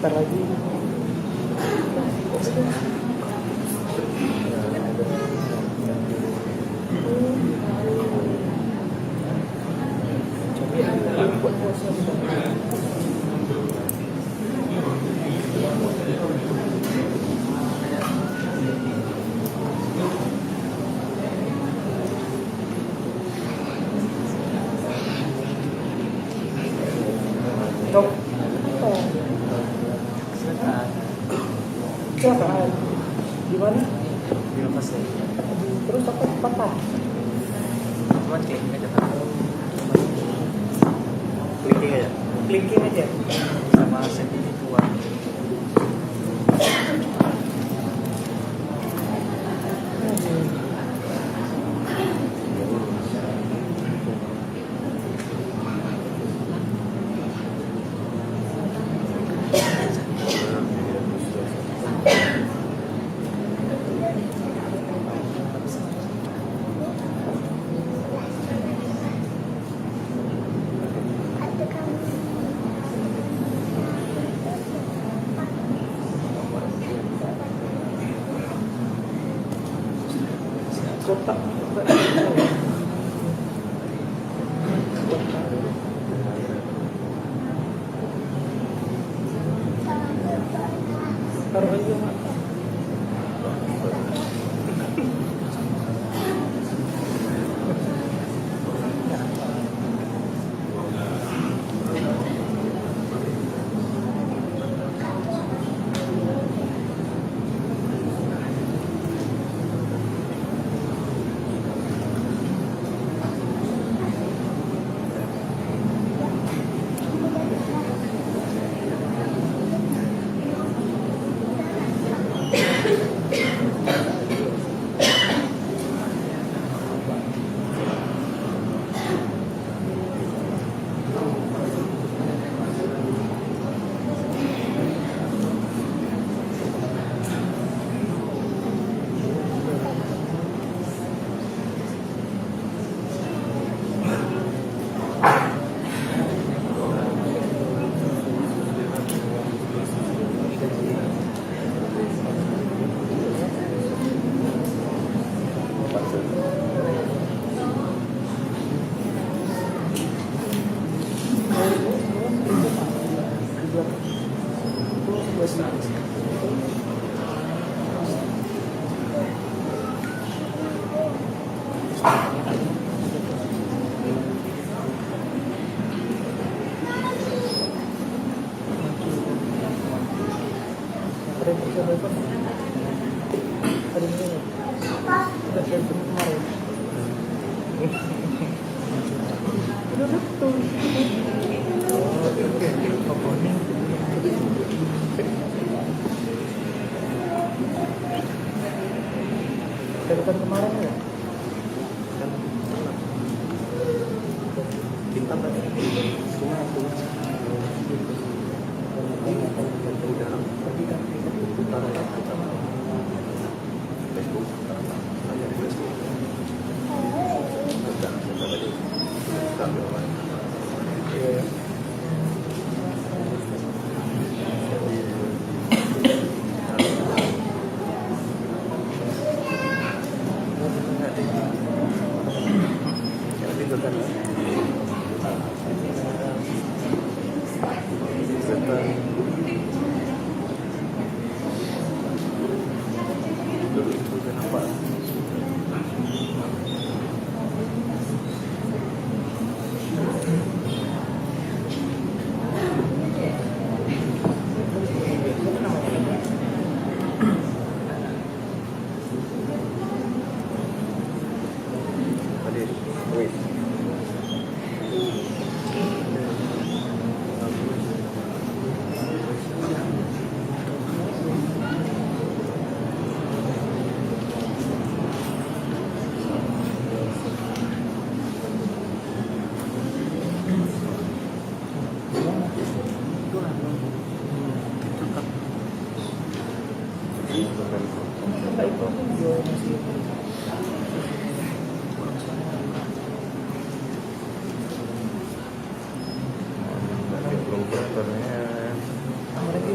bentar lagi. Dok, kecelakaan. Gimana? Dilepas ya. Terus apa patah? Cuman kayak aja kan. Clicking aja. Clicking aja. Sama senti tua. Kotak. Taruh aja, Mak. Depan kemarin ya? Bintang tadi. Cuma aku. Facebook. Saya di Facebook. Iya.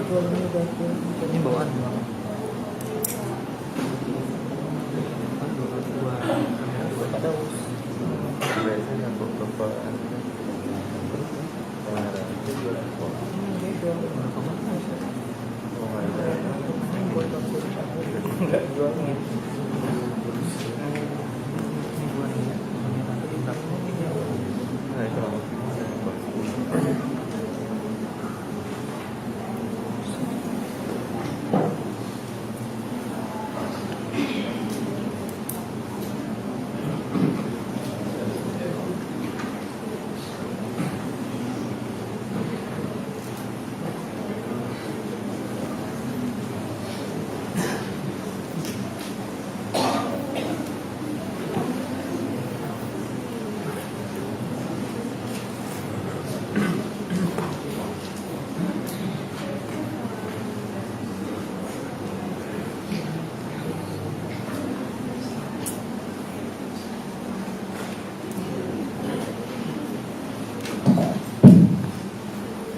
Ini bawaan bang. Dua kamera dua pada biasanya untuk beberapa kamera itu dua laptop. Oh my god. Enggak dua nih. Nah itu lah.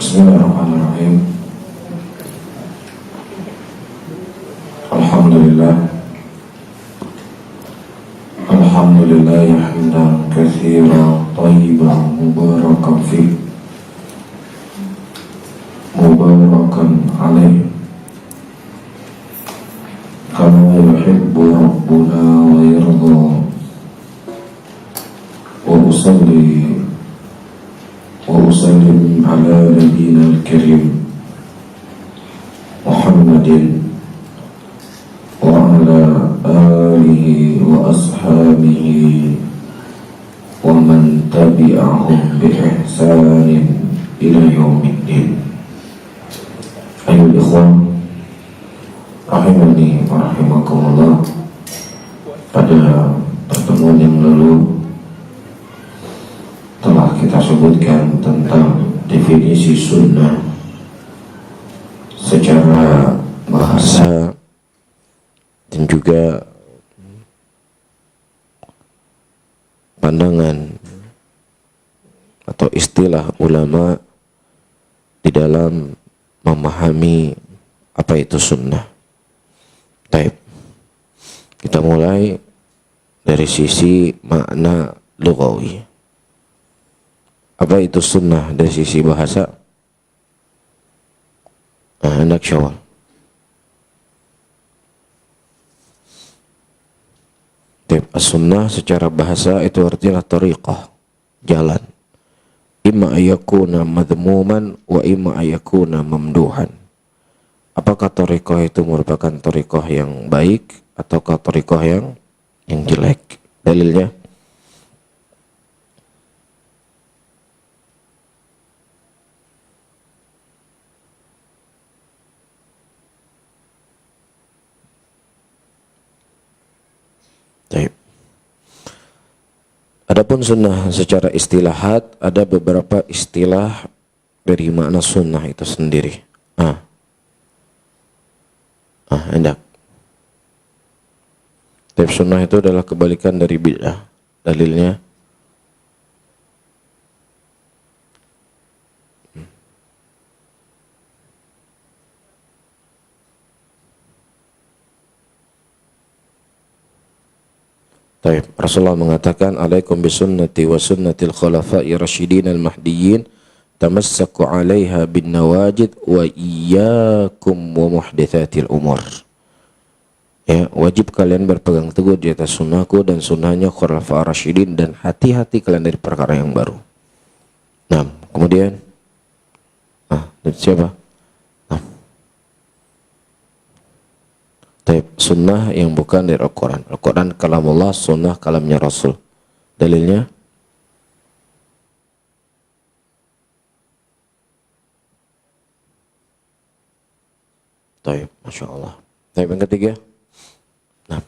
Bismillahirrahmanirrahim. Alhamdulillah. Alhamdulillah hamdan katsiran thayyiban mubarakan fi mubarakan alaih kama yuhibbu rabbuna wa yarda. Wa usalli وأسلم على نبينا الكريم محمد وعلى آله وأصحابه ومن تبعهم بإحسان إلى يوم الدين. أيها الإخوة rahimani wa rahimakumullah. Pada pertemuan yang lalu telah kita sebutkan tentang definisi sunnah secara bahasa dan juga pandangan atau istilah ulama di dalam memahami apa itu sunnah. Baik, kita mulai dari sisi makna lughawi. Apa itu sunnah dari sisi bahasa? Hendak syawal. As-sunnah secara bahasa itu artinya tariqah, jalan. Imma ayakuna madhmuman wa imma ayakuna mamduhan. Apakah tariqah itu merupakan tariqah yang baik ataukah tariqah yang jelek? Dalilnya Baik. Adapun sunnah secara istilahat, ada beberapa istilah dari makna sunnah itu sendiri. Hendak. Tapi sunnah itu adalah kebalikan dari bid'ah. Dalilnya Taib. Rasulullah mengatakan, alaikum bisunnati wa sunnatil khulafa'i rasyidin al-mahdiyyin tamassaku 'alaiha bin nawajid wa iyyakum wa muhdatsatil umur. Ya, wajib kalian berpegang teguh di atas sunnahku dan sunnahnya khulafa' rasyidin, dan hati-hati kalian dari perkara yang baru. Nah, kemudian dari siapa? Sunnah yang bukan dari Al-Quran. Al-Quran kalamullah, sunnah kalamnya Rasul. Dalilnya Taib, Masya Allah. Taib, yang ketiga. Nah,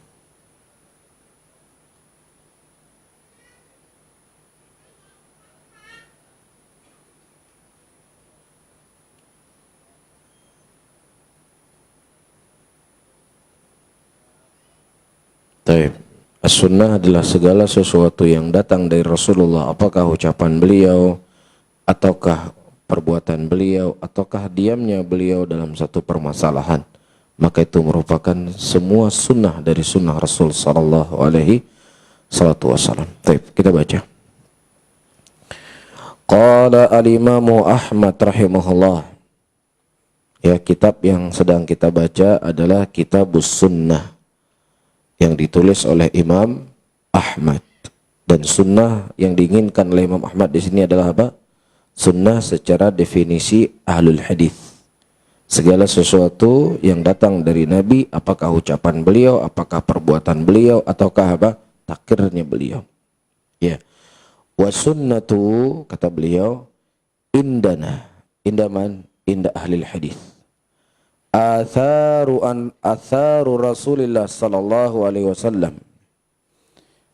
Taib. As-sunnah adalah segala sesuatu yang datang dari Rasulullah, apakah ucapan beliau ataukah perbuatan beliau, ataukah diamnya beliau dalam satu permasalahan, maka itu merupakan semua sunnah dari sunnah Rasul sallallahu alaihi wasallam. Baik, kita baca. Qala al-Imamu Ahmad rahimahullah. Ya, kitab yang sedang kita baca adalah Kitabus Sunnah yang ditulis oleh Imam Ahmad. Dan sunnah yang diinginkan oleh Imam Ahmad di sini adalah apa? Sunnah secara definisi ahlul hadis. Segala sesuatu yang datang dari Nabi, apakah ucapan beliau, apakah perbuatan beliau, ataukah apa? Takrirnya beliau. Ya. Wa sunnatu, kata beliau, indana, indaman, inda ahlil hadis. Atharu Rasulillah sallallahu alaihi wasallam.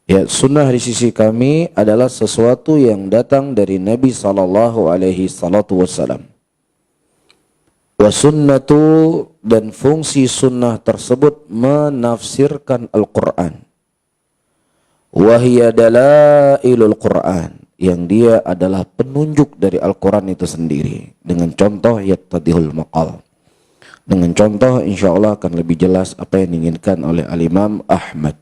Ya, sunnah di sisi kami adalah sesuatu yang datang dari Nabi sallallahu alaihi wasallam. Wa sunnatu, dan fungsi sunnah tersebut menafsirkan Al-Quran. Wa hiya dalailul Quran, yang dia adalah penunjuk dari Al-Quran itu sendiri. Dengan contoh yattadihul maqal. Dengan contoh insyaallah akan lebih jelas apa yang diinginkan oleh Al-Imam Ahmad.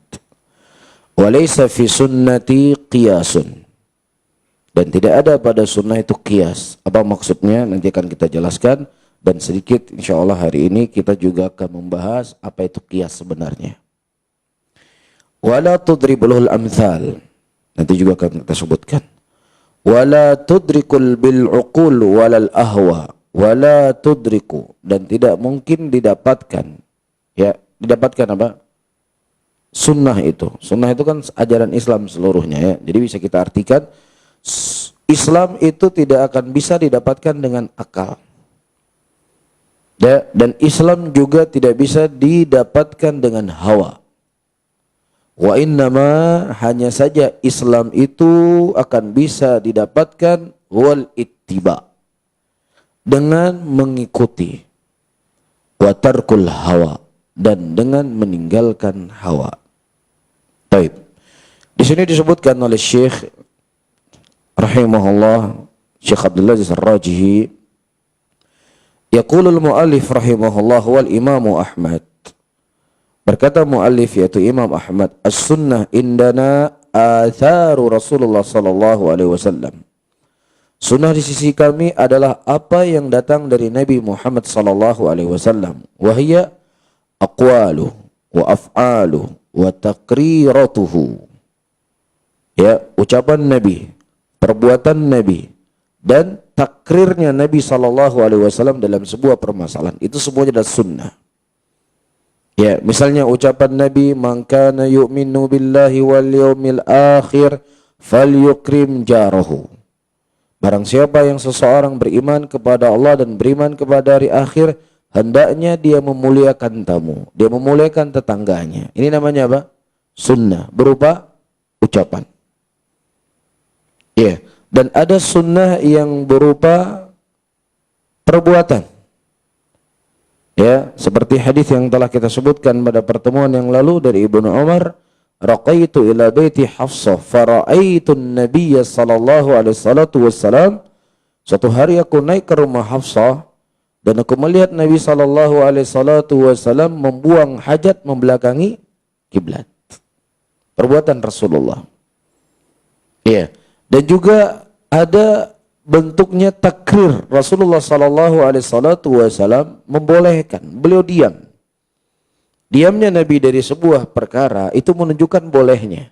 Walaysa fi sunnati qiyasun, dan tidak ada pada sunnah itu qiyas. Apa maksudnya nanti akan kita jelaskan, dan sedikit insyaallah hari ini kita juga akan membahas apa itu qiyas sebenarnya. Wala tudribul amthal, nanti juga akan kita sebutkan. Wala tudrikul bil uqul walal ahwa, wala tudriku, dan tidak mungkin didapatkan. Ya, didapatkan apa? Sunnah itu kan ajaran Islam seluruhnya ya. Jadi bisa kita artikan Islam itu tidak akan bisa didapatkan dengan akal. Ya, dan Islam juga tidak bisa didapatkan dengan hawa. Wa innama, hanya saja Islam itu akan bisa didapatkan wal ittiba, dengan mengikuti, wa tarkul hawa, dan dengan meninggalkan hawa. Baik. Di sini disebutkan oleh Syekh rahimahullah, Syekh Abdul Aziz Ar-Rajihi, yaqulul muallif rahimahullah wal Imamu Ahmad. Berkata muallif yaitu Imam Ahmad, as-sunnah indana atharu Rasulullah sallallahu alaihi wasallam. Sunnah di sisi kami adalah apa yang datang dari Nabi Muhammad sallallahu alaihi wasallam. Wa hiya aqwalu wa af'alu wa taqriratuhu. Ya, ucapan Nabi, perbuatan Nabi, dan takrirnya Nabi sallallahu alaihi wasallam dalam sebuah permasalahan. Itu semuanya adalah sunnah. Ya, misalnya ucapan Nabi, man kana yu'minu billahi wal yawmil akhir falyukrim jarahu. Barang siapa yang seseorang beriman kepada Allah dan beriman kepada hari akhir, hendaknya dia memuliakan tamu, dia memuliakan tetangganya. Ini namanya apa? Sunnah, berupa ucapan. Ya, dan ada sunnah yang berupa perbuatan. Ya, seperti hadis yang telah kita sebutkan pada pertemuan yang lalu dari Ibnu Umar, raqaitu ila baiti Hafsah fara'aitu an-nabiyya sallallahu alaihi wasallam. Suatu hari aku naik ke rumah Hafsah dan aku melihat Nabi sallallahu alaihi wasallam membuang hajat membelakangi kiblat. Perbuatan Rasulullah. Ya, dan juga ada bentuknya takrir. Rasulullah sallallahu alaihi wasallam membolehkan, beliau diam. Diamnya Nabi dari sebuah perkara itu menunjukkan bolehnya.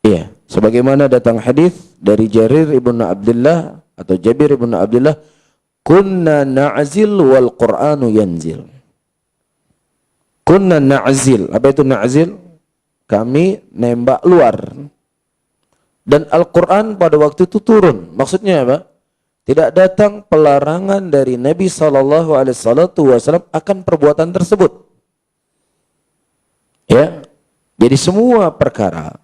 Iya, sebagaimana datang hadis dari Jarir ibnu Abdullah atau Jabir ibnu Abdullah, kunna na'zil wal Qur'anu yanzil. Kunna na'zil, apa itu na'zil? Kami nembak luar. Dan Al-Quran pada waktu itu turun. Maksudnya apa? Tidak datang pelarangan dari Nabi SAW akan perbuatan tersebut. Ya, jadi semua perkara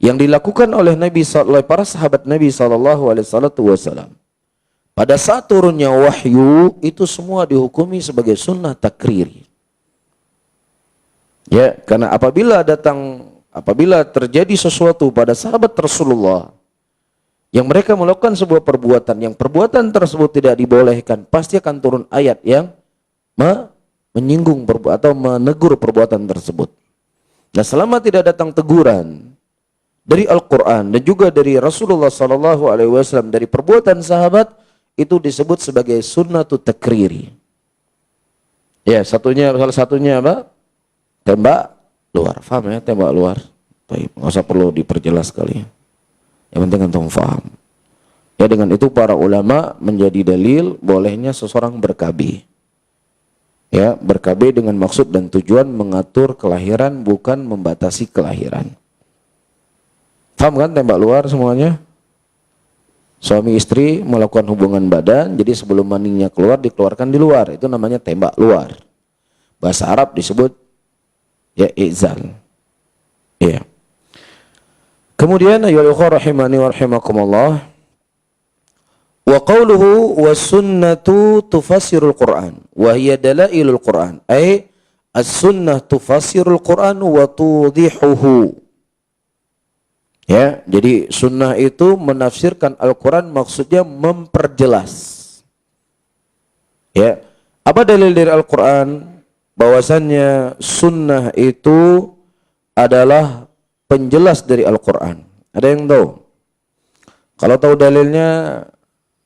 yang dilakukan oleh oleh para sahabat Nabi SAW pada saat turunnya wahyu itu semua dihukumi sebagai sunnah takriri. Ya, karena apabila terjadi sesuatu pada sahabat Rasulullah Yang mereka melakukan sebuah perbuatan yang perbuatan tersebut tidak dibolehkan, pasti akan turun ayat yang menyinggung atau menegur perbuatan tersebut. Nah, selama tidak datang teguran dari Al-Quran dan juga dari Rasulullah SAW dari perbuatan sahabat, itu disebut sebagai sunnatut takriri. Ya, salah satunya apa? Tembak luar. Faham ya, tembak luar? Baik, nggak usah perlu diperjelas kali ya. Yang penting antum faham. Ya, dengan itu para ulama menjadi dalil bolehnya seseorang berkabih. Ya, berkabih dengan maksud dan tujuan mengatur kelahiran, bukan membatasi kelahiran. Paham kan tembak luar semuanya? Suami istri melakukan hubungan badan, jadi sebelum maninya keluar dikeluarkan di luar. Itu namanya tembak luar. Bahasa Arab disebut ya izal. Ya. Kemudian ayyuhal ikhwah rahimani wa rahimakumullah, wa qawluhu was sunnatu tufassirul Qur'an wa hiya dalailul Qur'an, ay as-sunnah tufassirul Qur'an wa tudihuhu. Ya, jadi sunnah itu menafsirkan Al-Quran, maksudnya memperjelas. Ya, apa dalil dari Al-Quran? Bahwasannya sunnah itu adalah penjelas dari Al-Quran. Ada yang tahu? Kalau tahu dalilnya,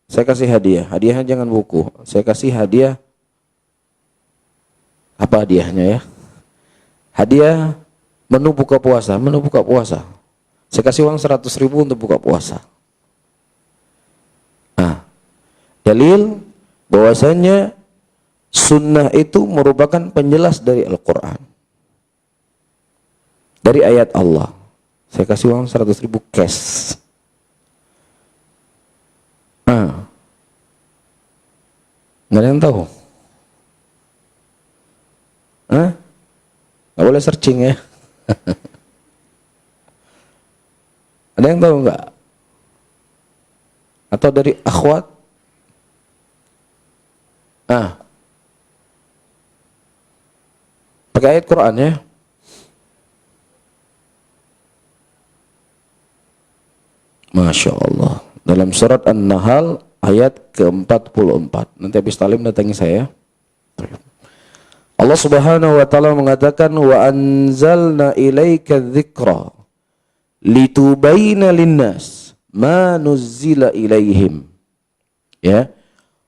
saya kasih hadiah. Hadiahnya jangan buku. Saya kasih hadiah. Apa hadiahnya ya? Hadiah menu buka puasa. Menu buka puasa. Saya kasih uang 100.000 untuk buka puasa. Nah, dalil bahwasanya sunnah itu merupakan penjelas dari Al-Quran, dari ayat Allah. Saya kasih uang 100.000 cash. Nah, nggak ada yang tahu? Nggak boleh searching ya. Ada yang tahu nggak? Atau dari akhwat? Pakai ayat Quran ya. Masya Allah. Dalam surat An-Nahl ayat ke-44. Nanti habis talim datangi saya. Allah Subhanahu wa taala mengatakan, wa anzalna ilaika dzikra litubayyana linnas ma nuzzila ilaihim. Ya.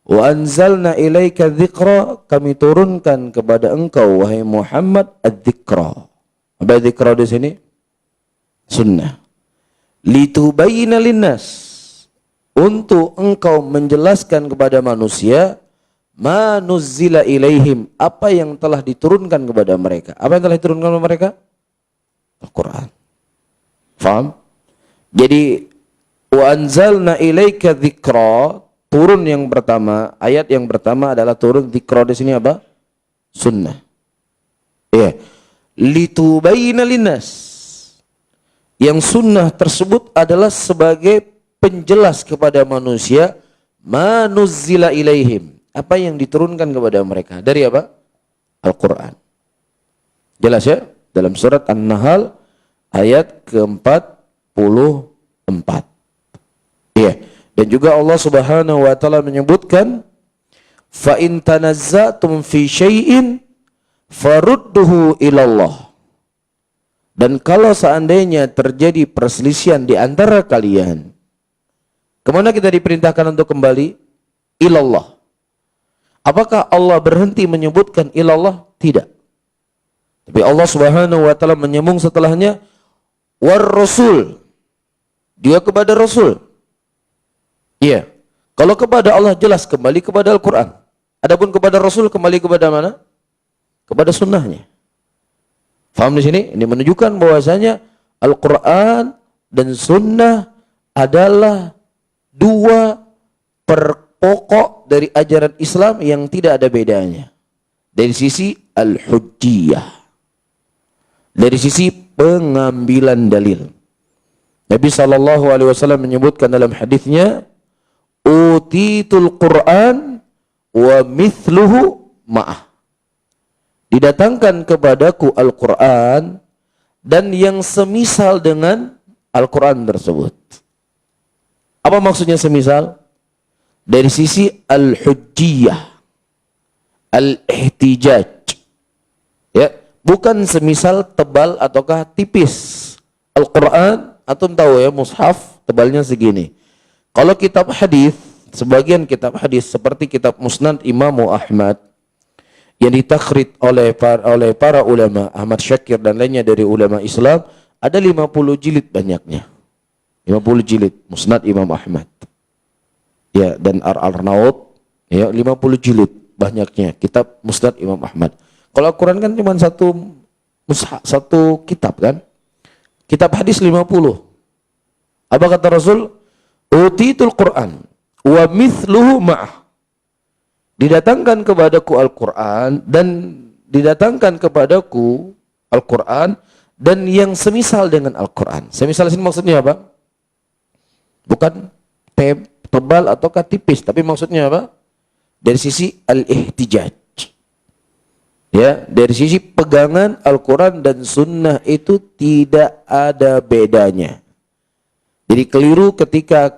Wa anzalna ilaika dzikra, kami turunkan kepada engkau wahai Muhammad adz-dzikra. Apa dzikra di sini? Sunnah. Litubayyana linnas, untuk engkau menjelaskan kepada manusia ma nuzzila ilaihim, apa yang telah diturunkan kepada mereka. Apa yang telah diturunkan kepada mereka? Al-Quran. Faham? Jadi wa anzalna ilaika dzikra, turun yang pertama, ayat yang pertama adalah turun dzikra di sini apa? Sunnah. Ya. Litubayyana linnas, yang sunnah tersebut adalah sebagai penjelas kepada manusia ma nuzzila ilaihim, apa yang diturunkan kepada mereka. Dari apa? Al-Quran. Jelas ya? Dalam surat An-Nahl ayat ke-44. Iya. Dan juga Allah Subhanahu wa taala menyebutkan, fa in tanazzatum fi syai'in farudduhu ilallah. Dan kalau seandainya terjadi perselisihan di antara kalian, kemana kita diperintahkan untuk kembali? Ilallah. Apakah Allah berhenti menyebutkan ilallah? Tidak. Tapi Allah Subhanahu wa taala menyambung setelahnya, war rasul. Dia kepada Rasul. Iya. Kalau kepada Allah jelas kembali kepada Al-Quran. Adapun kepada Rasul kembali kepada mana? Kepada sunnahnya. Faham di sini? Ini menunjukkan bahwasanya Al-Quran dan Sunnah adalah dua pokok dari ajaran Islam yang tidak ada bedanya. Dari sisi al-hujjiyah, dari sisi pengambilan dalil. Nabi SAW menyebutkan dalam hadisnya, utitul Quran wa mithluhu ma'ah. Didatangkan kepadaku Al-Quran dan yang semisal dengan Al-Quran tersebut. Apa maksudnya semisal? Dari sisi al-hujjiyah, al-ihtijaj. Ya, bukan semisal tebal ataukah tipis. Al-Quran, antum tahu ya, mushaf tebalnya segini. Kalau kitab hadis, sebagian kitab hadis seperti kitab Musnad Imam Ahmad yang ditakrid oleh para ulama, Ahmad Syakir dan lainnya dari ulama Islam, ada 50 jilid banyaknya. 50 jilid Musnad Imam Ahmad. Ya, dan Ar-Arnaud, ya, 50 jilid banyaknya kitab Musnad Imam Ahmad. Kalau Al-Quran kan cuma satu kitab kan. Kitab hadis 50. Apa kata Rasul? Utitul Quran wa mithluhu ma'ah. Didatangkan kepadaku Al-Quran dan didatangkan kepadaku Al-Quran dan yang semisal dengan Al-Quran. Semisal sini maksudnya apa? Bukan tebal atau tipis, tapi maksudnya apa? Dari sisi al-ihtijaj. Ya, dari sisi pegangan Al-Quran dan Sunnah itu tidak ada bedanya. Jadi keliru ketika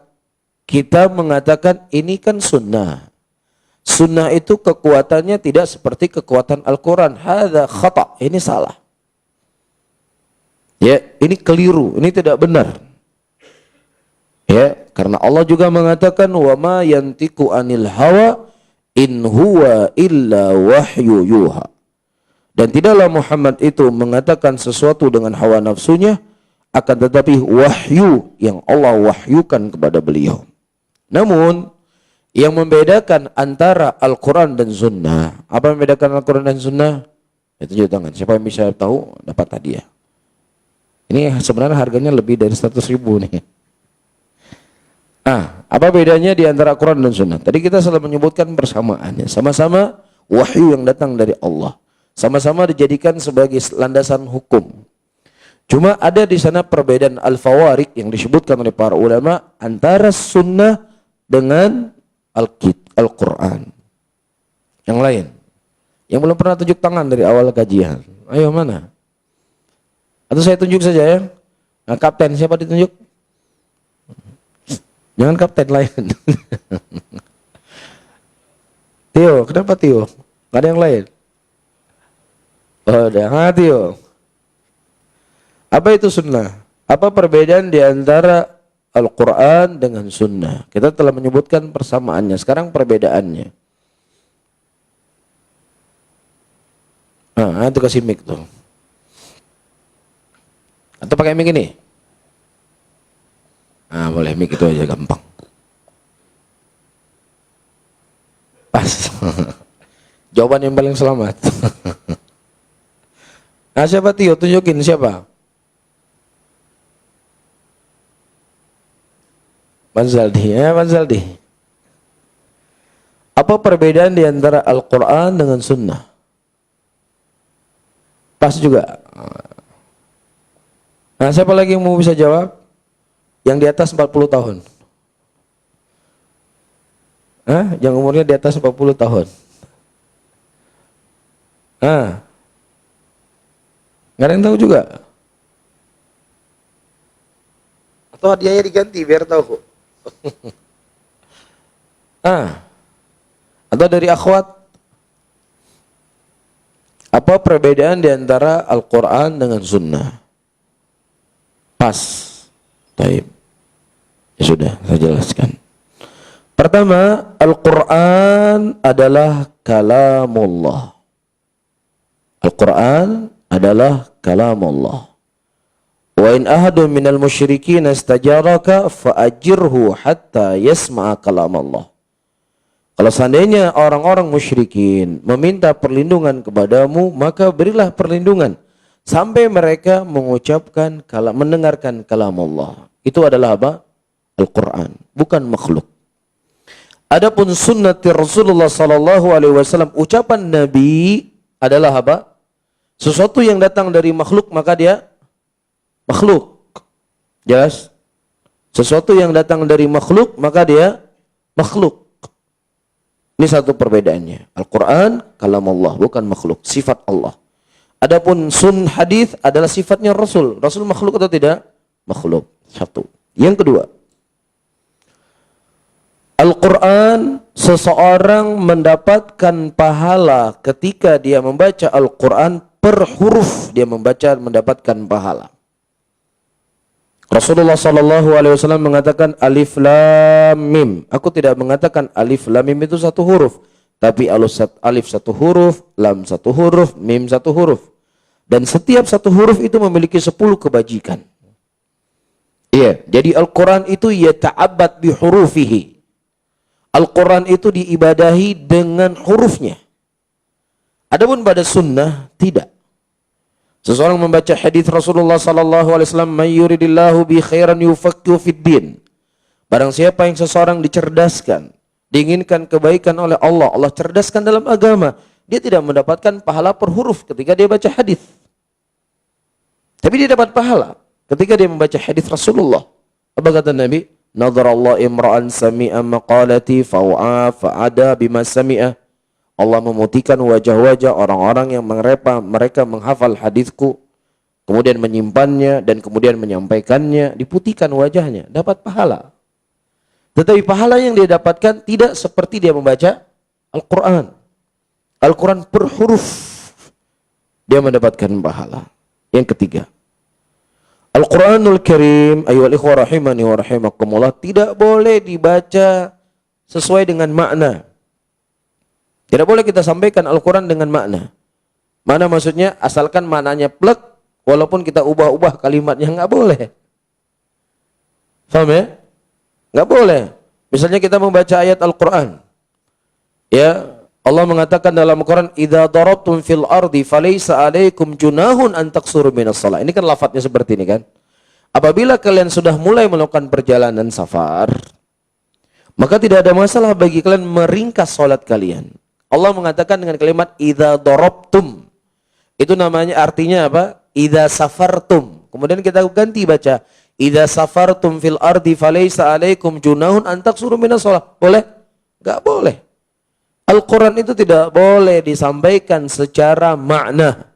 kita mengatakan ini kan Sunnah. Sunnah itu kekuatannya tidak seperti kekuatan Al-Quran. Hadza khata', ini salah. Ya, ini keliru, ini tidak benar. Ya, karena Allah juga mengatakan wa ma yantiqu anil hawa in huwa illa wahyu yuha. Dan tidaklah Muhammad itu mengatakan sesuatu dengan hawa nafsunya, akan tetapi wahyu yang Allah wahyukan kepada beliau. Namun yang membedakan antara Al-Quran dan Sunnah, apa yang membedakan Al-Quran dan Sunnah? Itu tunjuk tangan. Siapa yang bisa tahu dapat hadiah. Ini sebenarnya harganya lebih dari 100.000 nih. Apa bedanya di antara Al-Quran dan Sunnah? Tadi kita selalu menyebutkan persamaannya. Sama-sama wahyu yang datang dari Allah. Sama-sama dijadikan sebagai landasan hukum. Cuma ada di sana perbedaan al-fawarik yang disebutkan oleh para ulama antara Sunnah dengan Al-Quran. Yang lain, yang belum pernah tunjuk tangan dari awal kajian, ayo mana? Atau saya tunjuk saja ya. Nah, kapten siapa ditunjuk? Jangan kapten lain. Tio, kenapa Tio? Gak ada yang lain? Oh, udah, Tio. Apa itu Sunnah? Apa perbedaan di antara Al-Quran dengan Sunnah? Kita telah menyebutkan persamaannya. Sekarang perbedaannya. Itu kasih mic tuh. Atau pakai mic ini? Boleh mic itu aja gampang. Pas. Jawaban yang paling selamat. Siapa Tio? Tunjukin siapa? Manzaldi, ya Manzaldi. Apa perbedaan di antara Al-Quran dengan Sunnah? Pas juga. Siapa lagi yang mau bisa jawab? Yang di atas 40 tahun. Yang umurnya di atas 40 tahun. Nggak ada yang tahu juga? Atau hadiahnya diganti biar tahu? Atau dari akhwat? Apa perbedaan di antara Al-Quran dengan Sunnah? Pas. Taib. Ya sudah, saya jelaskan. Pertama, Al-Quran adalah kalamullah. Al-Quran adalah kalamullah. Wa in ahadun minal musyrikin istajaraka fa'ajirhu hatta yasma'a kalamullah. Kalau seandainya orang-orang musyrikin meminta perlindungan kepadamu, maka berilah perlindungan sampai mereka mengucapkan mendengarkan kalam Allah. Itu adalah apa? Al-Quran, bukan makhluk. Adapun sunnati Rasulullah sallallahu alaihi wasallam, ucapan Nabi adalah apa? Sesuatu yang datang dari makhluk maka dia makhluk. Jelas? Sesuatu yang datang dari makhluk maka dia makhluk. Ini satu perbedaannya. Al-Quran kalam Allah, bukan makhluk, sifat Allah. Adapun hadis adalah sifatnya Rasul. Rasul makhluk atau tidak? Makhluk. Satu. Yang kedua, Al-Quran, seseorang mendapatkan pahala ketika dia membaca Al-Quran per huruf, dia membaca mendapatkan pahala. Rasulullah SAW mengatakan alif lam mim. Aku tidak mengatakan alif lam mim itu satu huruf, tapi alif satu huruf, lam satu huruf, mim satu huruf. Dan setiap satu huruf itu memiliki 10 kebajikan. Iya, jadi Al-Quran itu yata'abbad bi hurufihi. Al-Quran itu diibadahi dengan hurufnya. Adapun pada sunnah tidak. Seseorang membaca hadis Rasulullah sallallahu alaihi wasallam, "May yuridillahu bi khairan yufaqihu fid din." Barang siapa yang seseorang dicerdaskan, diinginkan kebaikan oleh Allah, Allah cerdaskan dalam agama, dia tidak mendapatkan pahala per huruf ketika dia baca hadis. Tapi dia dapat pahala ketika dia membaca hadis Rasulullah. Apa kata Nabi? "Nadharallahu imra'an sami'a maqalati faw'a fa'ada bima sami'a." Allah memutihkan wajah-wajah orang-orang yang mereka menghafal hadisku, kemudian menyimpannya dan kemudian menyampaikannya, diputihkan wajahnya, dapat pahala. Tetapi pahala yang dia dapatkan tidak seperti dia membaca Al-Quran. Al-Quran per huruf dia mendapatkan pahala. Yang ketiga, Al-Quranul Karim, ayyuhal ikhwah rahimani wa rahimakumullah, tidak boleh dibaca sesuai dengan makna. Tidak boleh kita sampaikan Al-Quran dengan makna. Mana maksudnya? Asalkan maknanya plek, walaupun kita ubah-ubah kalimatnya, nggak boleh. Paham ya? Nggak boleh. Misalnya kita membaca ayat Al-Quran. Ya, Allah mengatakan dalam Al-Quran, "Idza darabtum fil ardi falaysa 'alaikum junahun an taqsuru minas shalah." Ini kan lafadznya seperti ini kan? Apabila kalian sudah mulai melakukan perjalanan safar, maka tidak ada masalah bagi kalian meringkas salat kalian. Allah mengatakan dengan kalimat idza darabtum. Itu namanya artinya apa? Idza safartum. Kemudian kita ganti baca idza safartum fil ardi falaysa 'alaikum junahun an taqsuru minas shalah. Boleh? Enggak boleh. Al-Quran itu tidak boleh disampaikan secara makna.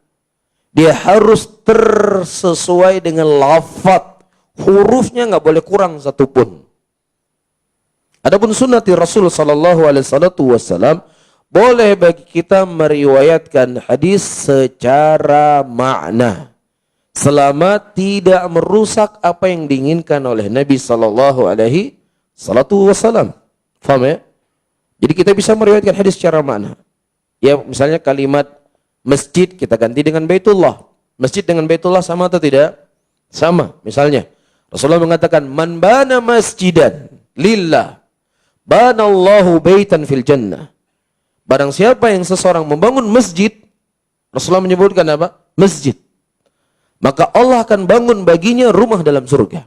Dia harus tersesuai dengan lafaz. Hurufnya nggak boleh kurang satupun. Adapun sunnati Rasul sallallahu alaihi wasallam, boleh bagi kita meriwayatkan hadis secara makna, selama tidak merusak apa yang diinginkan oleh Nabi sallallahu alaihi wasallam. Faham ya? Jadi kita bisa meriwayatkan hadis secara makna. Ya, misalnya kalimat masjid kita ganti dengan Baitullah. Masjid dengan Baitullah sama atau tidak? Sama. Misalnya Rasulullah mengatakan, "Man bana masjidan lillah, banallahu baitan fil jannah." Barang siapa yang seseorang membangun masjid, Rasulullah menyebutkan apa? Masjid. Maka Allah akan bangun baginya rumah dalam surga.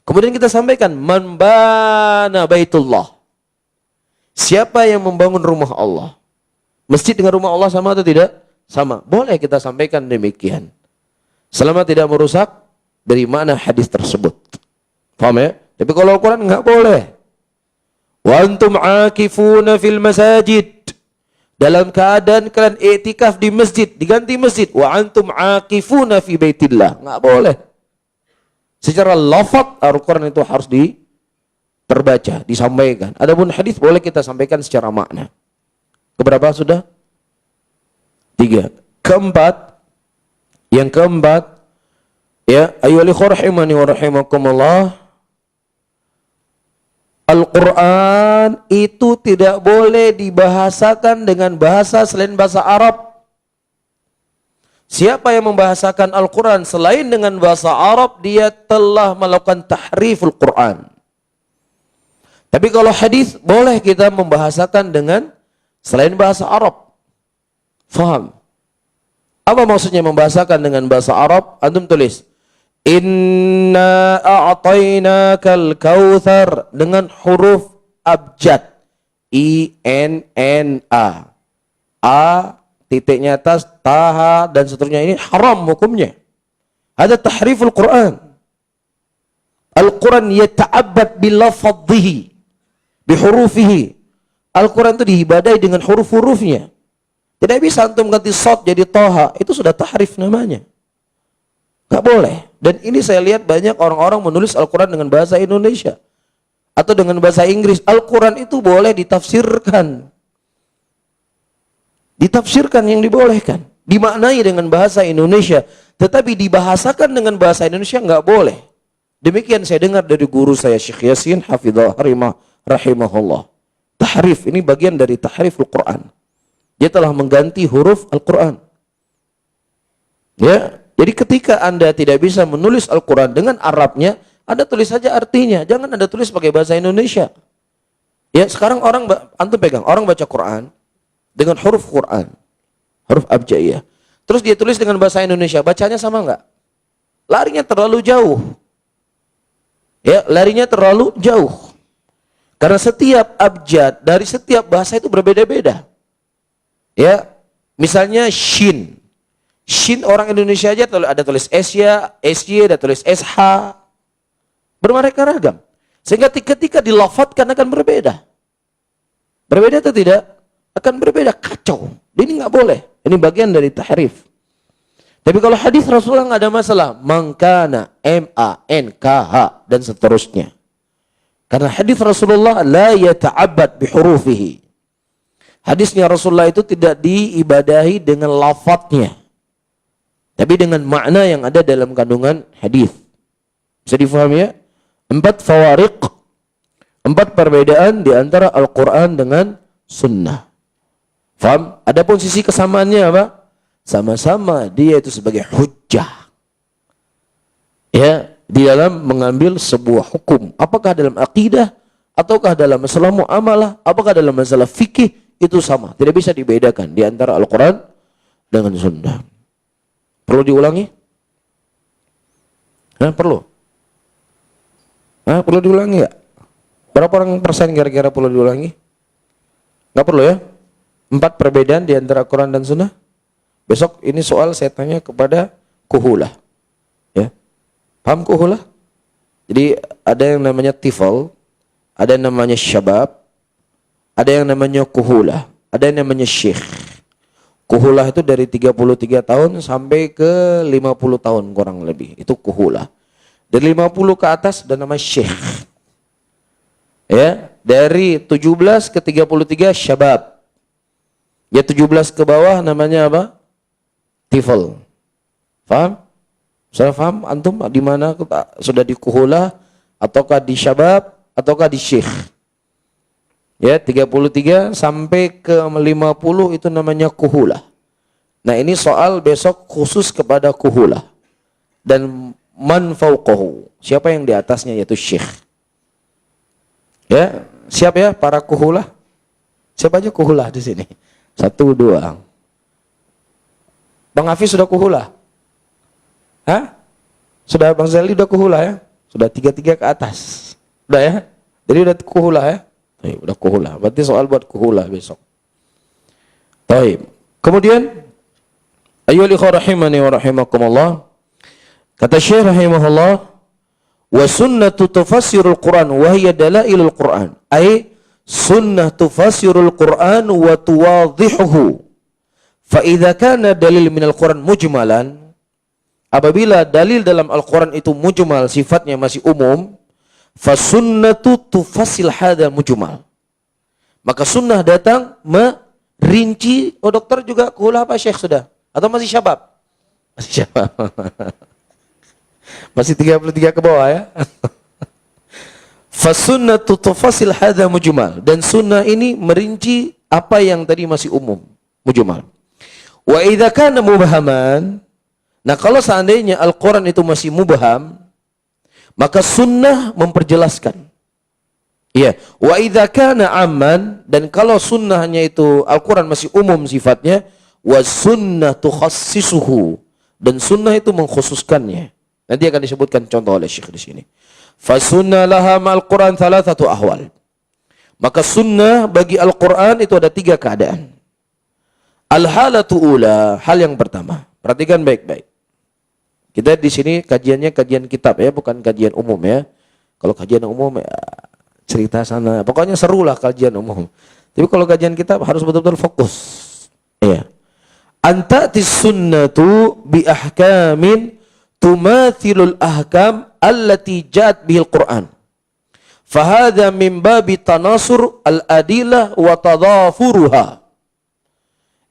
Kemudian kita sampaikan, "Man bana baitullah." Siapa yang membangun rumah Allah? Masjid dengan rumah Allah sama atau tidak? Sama. Boleh kita sampaikan demikian. Selama tidak merusak dari mana hadis tersebut. Paham ya? Tapi kalau Al-Quran enggak boleh. Wa antum akifuna fil masajid. Dalam keadaan kalian i'tikaf di masjid, diganti masjid. Wa antum akifuna fi baitillah. Enggak boleh. Secara lafaz Al-Quran itu harus terbaca, disampaikan. Adapun hadis boleh kita sampaikan secara makna. Keberapa sudah? 3. Yang keempat, ya, ayyuhal ikhwah rahimani wa rahimakumullah, Al-Quran itu tidak boleh dibahasakan dengan bahasa selain bahasa Arab. Siapa yang membahasakan Al-Quran selain dengan bahasa Arab, dia telah melakukan tahriful Quran. Tapi kalau hadis boleh kita membahasakan dengan selain bahasa Arab. Faham? Apa maksudnya membahasakan dengan bahasa Arab? Antum tulis, "Inna a'tainakal kautsar" dengan huruf abjad. I-N-N-A. A, titiknya atas, taha, dan seterusnya. Ini haram hukumnya. Ada tahriful Quran. Al-Quran yata'abbad bilafadhihi, bihurufihi. Al-Quran itu diibadai dengan huruf-hurufnya. Tidak bisa antum ganti shad jadi toha. Itu sudah tahrif namanya. Gak boleh. Dan ini saya lihat banyak orang-orang menulis Al-Quran dengan bahasa Indonesia. atau dengan bahasa Inggris, Al-Quran itu boleh ditafsirkan. Ditafsirkan yang dibolehkan. Dimaknai dengan bahasa Indonesia, tetapi dibahasakan dengan bahasa Indonesia nggak boleh. Demikian saya dengar dari guru saya Syekh Yasin hafizahullah rahimahullah. Tahrif, ini bagian dari tahrif Al-Quran. Dia telah mengganti huruf Al-Quran. Ya, jadi ketika Anda tidak bisa menulis Al-Quran dengan Arabnya, Anda tulis saja artinya, jangan Anda tulis pakai bahasa Indonesia. Ya, sekarang antum pegang, orang baca Quran dengan huruf Quran, huruf abjaiyah. Terus dia tulis dengan bahasa Indonesia, bacanya sama enggak? Larinya terlalu jauh. Ya, larinya terlalu jauh. Karena setiap abjad dari setiap bahasa itu berbeda-beda. Ya, misalnya shin. Shin orang Indonesia aja ada tulis S-nya, S-Y, ada tulis SH. Beraneka ragam. Sehingga ketika dilafatkan akan berbeda. Berbeda atau tidak? Akan berbeda, kacau. Ini nggak boleh. Ini bagian dari tahrif. Tapi kalau hadis Rasulullah nggak ada masalah. Mangkana, M-A-N-K-H, dan seterusnya. Karena hadis Rasulullah la yata'abbad bihurufihi. Hadisnya Rasulullah itu tidak diibadahi dengan lafadznya, tapi dengan makna yang ada dalam kandungan hadis. Bisa difahami ya? 4 fawariq, 4 perbedaan di antara Al-Quran dengan Sunnah. Faham? Adapun sisi kesamaannya apa? Sama-sama dia itu sebagai hujjah. Ya, di dalam mengambil sebuah hukum. Apakah dalam akidah, ataukah dalam masalah muamalah, apakah dalam masalah fikih, itu sama. Tidak bisa dibedakan di antara Al-Quran dengan Sunnah. Perlu diulangi? Perlu? Perlu diulangi nggak? Berapa orang persen kira-kira perlu diulangi? Nggak perlu ya? 4 perbedaan di antara Quran dan Sunnah. Besok ini soal saya tanya kepada kuhulah. Ya, paham kuhulah? Jadi ada yang namanya tifal, ada yang namanya syabab, ada yang namanya kuhulah, ada yang namanya syekh. Kuhulah itu dari 33 tahun sampai ke 50 tahun kurang lebih. Itu kuhulah. Dari 50 ke atas ada nama syekh. Ya, dari 17 ke 33 syabab. Ya, 17 ke bawah namanya apa? Tifal. Paham? Saya paham antum di mana sudah di kuhulah ataukah di syabab ataukah di syekh. Ya, 33 sampai ke 50 itu namanya kuhulah. Nah, ini soal besok khusus kepada kuhulah. Dan man fauqahu, siapa yang di atasnya, yaitu syekh. Ya, siap ya para kuhulah? Siapa aja kuhulah di sini? 1, 2. Bang Hafiz sudah kuhulah? Sudah Bang Zali udah kuhulah ya? Sudah 3 ke atas. Udah ya? Jadi udah kuhulah ya? Udah kuhulah. Berarti soal buat kuhulah besok. Baik. Kemudian ayyuhal ikhwah rahimani wa rahimakumullah. Kata Syekh rahimahullah, wa sunnatu tufassirul Qur'an wa hiya dalailul Qur'an. Ai sunnah tufassirul Qur'an wa tuwadhihuhu. Fa idza kana dalil minal Qur'an mujmalan, apabila dalil dalam Al-Qur'an itu mujmal, sifatnya masih umum, fa sunnatu tufassil hadza mujmal. Maka sunnah datang merinci. Oh, dokter juga kuhulah apa Syekh sudah? Atau masih syabab? Masih syabab. Masih 33 ke bawah ya. Fa sunnatu tufassil hadza mujmal. Dan sunnah ini merinci apa yang tadi masih umum, mujmal. Wa idza kana mubhaman, nah kalau seandainya Al-Quran itu masih mubham, maka sunnah memperjelaskan. Iya. Wa idza kana amman, dan kalau sunnahnya itu Al-Quran masih umum sifatnya, wa sunnatu khassisuhu, dan sunnah itu mengkhususkannya. Nanti akan disebutkan contoh oleh Syekh di sini. Fa sunnah laha ma'al Quran thalathatu ahwal. Maka sunnah bagi Al-Quran itu ada 3 keadaan. Al-halatu ula, hal yang pertama. Perhatikan baik-baik. Kita di sini kajiannya kajian kitab ya, bukan kajian umum ya. Kalau kajian umum ya cerita sana, pokoknya serulah kajian umum. Tapi kalau kajian kitab harus betul-betul fokus. Ya. Antatis sunnatu bi ahkamin tumathilul ahkam allati ja'at bihil Qur'an. Fahadha min babi tanasur al-adilah wa tadhafuruha.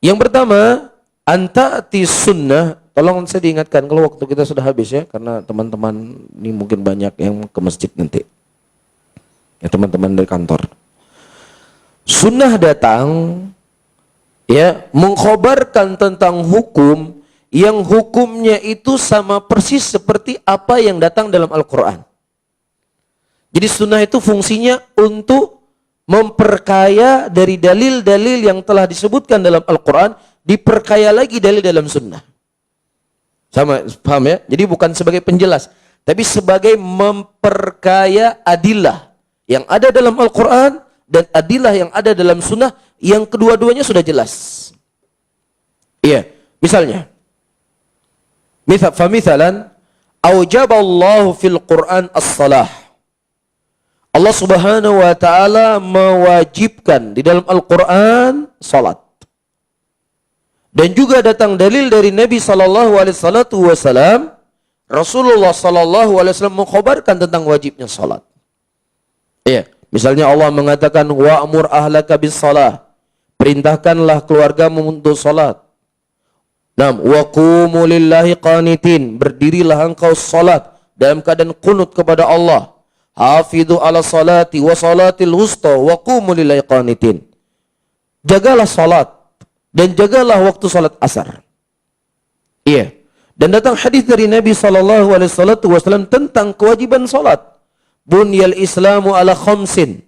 Yang pertama, anta'ati sunnah. Tolong saya diingatkan kalau waktu kita sudah habis ya, karena teman-teman ini mungkin banyak yang ke masjid nanti. Ya, teman-teman dari kantor. Sunnah datang ya mengkhabarkan tentang hukum yang hukumnya itu sama persis seperti apa yang datang dalam Al-Qur'an. Jadi sunnah itu fungsinya untuk memperkaya dari dalil-dalil yang telah disebutkan dalam Al-Quran, diperkaya lagi dalil dalam sunnah. Sama, paham ya? Jadi bukan sebagai penjelas, tapi sebagai memperkaya adilah yang ada dalam Al-Quran dan adilah yang ada dalam sunnah, yang kedua-duanya sudah jelas. Iya, misalnya. Famithalan, aujaballahu fil Quran as-salah. Allah Subhanahu wa taala mewajibkan di dalam Al-Qur'an salat. Dan juga datang dalil dari Nabi sallallahu alaihi wasallam, Rasulullah sallallahu alaihi wasallam mengkhabarkan tentang wajibnya salat. Iya, misalnya Allah mengatakan wa'mur ahlaka bis-shalah. Perintahkanlah keluargamu untuk salat. Naam, wa qumu lillahi qanitin. Berdirilah engkau salat dalam keadaan qunut kepada Allah. Hafidhu ala salati wa salatil wusta wa qumu lillahi qanitin. Jagalah salat dan jagalah waktu salat asar. Iya. Dan datang hadis dari Nabi sallallahu alaihi wasallam tentang kewajiban salat. Bunyal Islamu ala khamsin.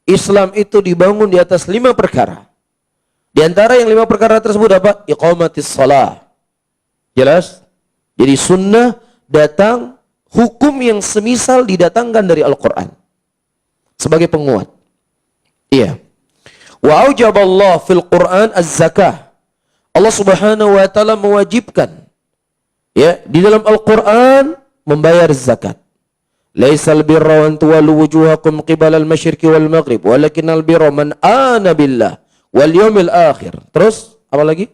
Islam itu dibangun di atas 5 perkara. Di antara yang 5 perkara tersebut apa? Iqamatis shalah. Jelas? Jadi sunnah datang hukum yang semisal didatangkan dari Al-Quran sebagai penguat. Iya. Wa aujaballah fil Quran az-zakah. Allah Subhanahu wa taala mewajibkan ya di dalam Al-Quran membayar zakat. Laisal birra an tuwallu wujuhakum qibala al-masyriqi wal maghrib, walakinnal birra man amana billah wal yawmil akhir. Terus apa lagi?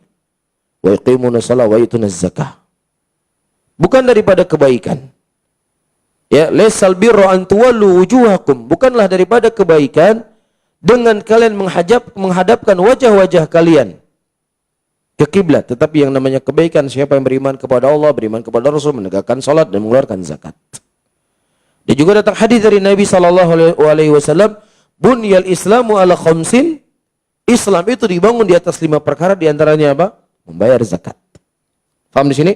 Wa yuqimuna shalah wa yutuna zakah. Bukan daripada kebaikan. Ya, laisal birra an tuwallu wujuhakum, bukanlah daripada kebaikan dengan kalian menghadapkan wajah-wajah kalian ke kiblat, tetapi yang namanya kebaikan siapa yang beriman kepada Allah, beriman kepada Rasul, menegakkan salat dan mengeluarkan zakat. Dan juga datang hadis dari Nabi sallallahu alaihi wasallam, bunyal Islamu ala khamsin. Islam itu dibangun di atas 5 perkara, di antaranya apa? Membayar zakat. Paham di sini?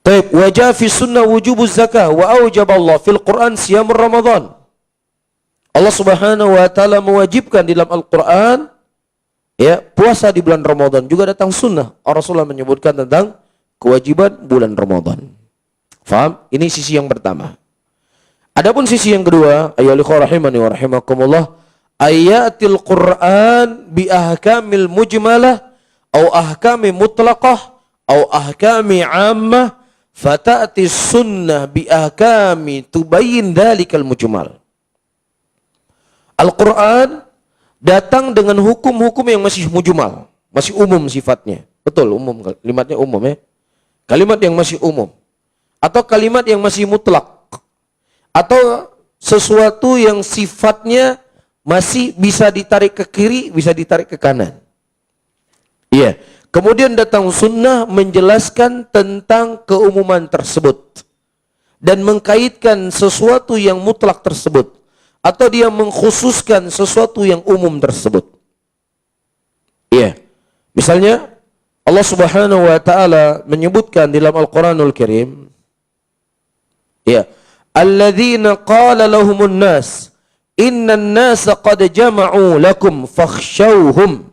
Taib, wajah fi sunnah wujubuz zakah wa aujaballah fil Quran siyamur Ramadan. Allah Subhanahu wa taala mewajibkan di dalam Al-Quran ya puasa di bulan Ramadan. Juga datang sunnah. Rasulullah menyebutkan tentang kewajiban bulan Ramadan. Faham? Ini sisi yang pertama. Adapun sisi yang kedua, ayyuhal rahimani wa rahimakumullah, ayatil Quran bi ahkamil mujmalah au ahkami mutlaqah au ahkami ammah. Fata'ati sunnah bi ahkami tubayyin dhalikal mujmal. Al-Quran datang dengan hukum-hukum yang masih mujmal, masih umum sifatnya. Betul, umum, kalimatnya umum ya. Kalimat yang masih umum. Atau kalimat yang masih mutlak. Atau sesuatu yang sifatnya masih bisa ditarik ke kiri, bisa ditarik ke kanan. Iya. Kemudian datang sunnah menjelaskan tentang keumuman tersebut dan mengkaitkan sesuatu yang mutlak tersebut, atau dia mengkhususkan sesuatu yang umum tersebut. Iya. Misalnya Allah Subhanahu wa taala menyebutkan di dalam Al-Qur'anul Karim, ya, alladzina qala lahumun nas innan nasa qad jama'u lakum fakhshawhum.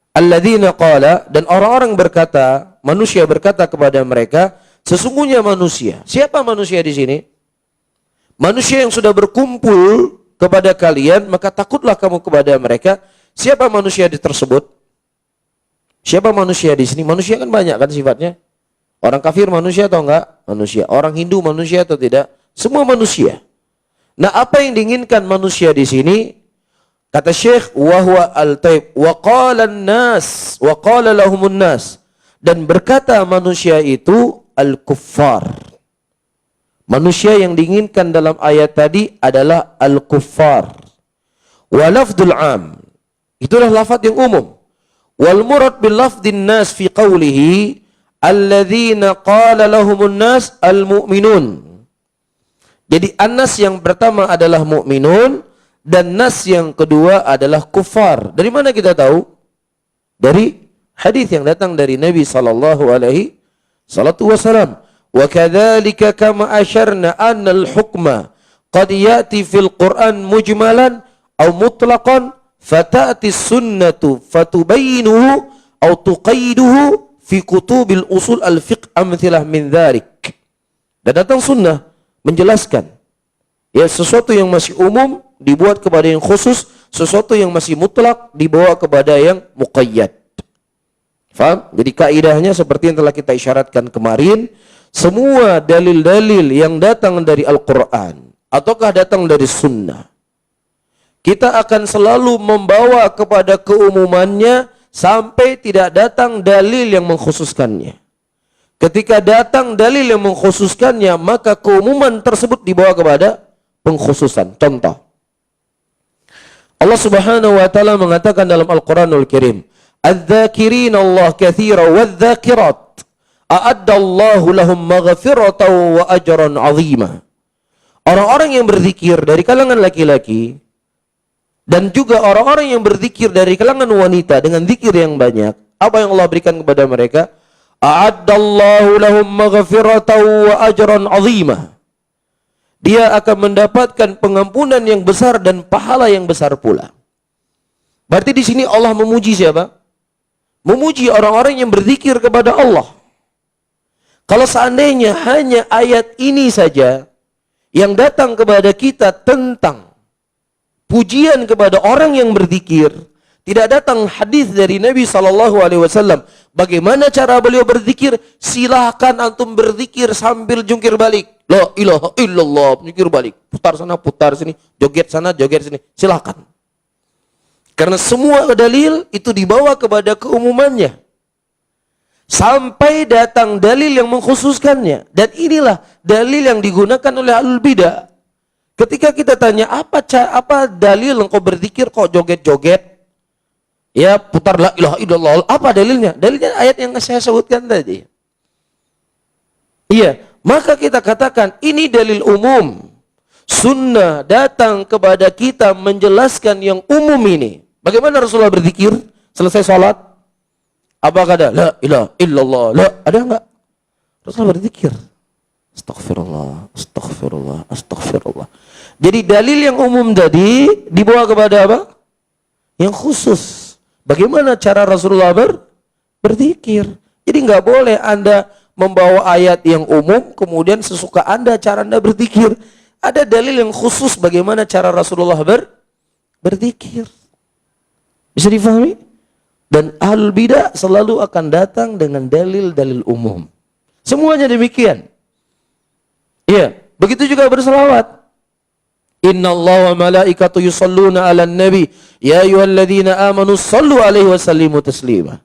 Alladzina qala, dan orang-orang berkata, manusia berkata kepada mereka, sesungguhnya manusia. Siapa manusia di sini? Manusia yang sudah berkumpul kepada kalian, maka takutlah kamu kepada mereka. Siapa manusia tersebut? Siapa manusia di sini? Manusia kan banyak kan sifatnya. Orang kafir manusia atau enggak? Manusia. Orang Hindu manusia atau tidak? Semua manusia. Nah, apa yang diinginkan manusia di sini? Kata Syekh, wa huwa al-taib wa qala an-nas wa qala lahumun nas, dan berkata manusia itu al-kuffar. Manusia yang diinginkan dalam ayat tadi adalah al-kuffar. Wa lafdul am. Itulah lafaz yang umum. Wal murad bil lafdin nas fi qawlihi alladzina qala lahumun nas al-mu'minun. Jadi an-nas yang pertama adalah mu'minun dan nas yang kedua adalah kuffar. Dari mana kita tahu? Dari hadis yang datang dari Nabi sallallahu alaihi wasallam. Wa kadzalika kama asyarna anna al-hukma qad ya'ti fil Qur'an mujmalan aw mutlaqan fata'ti sunnatu fatubayyinuhu aw tuqayyiduhu fi kutubil usul al-fiqh amthilah min dzalik. Dan datang sunnah menjelaskan ya sesuatu yang masih umum dibuat kepada yang khusus, sesuatu yang masih mutlak dibawa kepada yang muqayyad. Faham? Jadi kaidahnya seperti yang telah kita isyaratkan kemarin, semua dalil-dalil yang datang dari Al-Quran ataukah datang dari sunnah, kita akan selalu membawa kepada keumumannya sampai tidak datang dalil yang mengkhususkannya. Ketika datang dalil yang mengkhususkannya, maka keumuman tersebut dibawa kepada pengkhususan. Contoh, Allah Subhanahu wa taala mengatakan dalam Al-Qur'anul Karim, "Adz-dzakirina Allah katsiran wadz-dzakirat a'addallahu lahum maghfiratan wa ajran 'azima." Orang-orang yang berzikir dari kalangan laki-laki dan juga orang-orang yang berzikir dari kalangan wanita dengan zikir yang banyak, apa yang Allah berikan kepada mereka? A'addallahu lahum maghfiratan wa ajran 'azima. Dia akan mendapatkan pengampunan yang besar dan pahala yang besar pula. Berarti di sini Allah memuji siapa? Memuji orang-orang yang berzikir kepada Allah. Kalau seandainya hanya ayat ini saja yang datang kepada kita tentang pujian kepada orang yang berzikir, tidak datang hadis dari Nabi SAW. Bagaimana cara beliau berzikir? Silahkan antum berzikir sambil jungkir balik. La ilaha illallah, jungkir balik. Putar sana, putar sini. Joget sana, joget sini. Silahkan. Karena semua dalil itu dibawa kepada keumumannya. Sampai datang dalil yang mengkhususkannya. Dan inilah dalil yang digunakan oleh ahlul bidah. Ketika kita tanya, apa dalil engkau berzikir kok joget-joget? Ya, putar la ilaha illallah. Apa dalilnya? Dalilnya ayat yang saya sebutkan tadi. Iya, maka kita katakan ini dalil umum. Sunnah datang kepada kita menjelaskan yang umum ini. Bagaimana Rasulullah berzikir selesai sholat? Apakah ada la ilaha illallah? La, ada enggak? Rasulullah berzikir. Astaghfirullah, astaghfirullah, astaghfirullah. Jadi dalil yang umum tadi dibawa kepada apa? Yang khusus. Bagaimana cara Rasulullah berzikir? Jadi nggak boleh Anda membawa ayat yang umum, kemudian sesuka Anda cara Anda berzikir. Ada dalil yang khusus bagaimana cara Rasulullah berzikir. Bisa difahami? Dan ahlul bidah selalu akan datang dengan dalil-dalil umum. Semuanya demikian. Iya, begitu juga berselawat. Inna Allah wa malaikatu yusalluna ala nabi ya ayyuhalladzina amanu sallu alaihi wa sallimu taslima.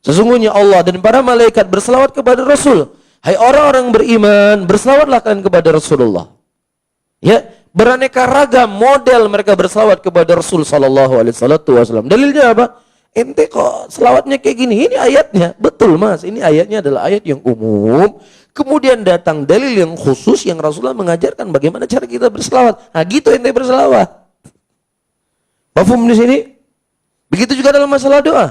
Sesungguhnya Allah dan para malaikat berselawat kepada Rasul. Hai orang-orang beriman, berselawatlah kalian kepada Rasulullah. Ya, beraneka ragam model mereka berselawat kepada Rasul sallallahu alaihi wasallam. Dalilnya apa? Ente kok selawatnya kayak gini? Ini ayatnya. Betul Mas, ini ayatnya adalah ayat yang umum. Kemudian datang dalil yang khusus yang Rasulullah mengajarkan bagaimana cara kita berselawat. Nah, gitu ente berselawat. Paham di sini? Begitu juga dalam masalah doa.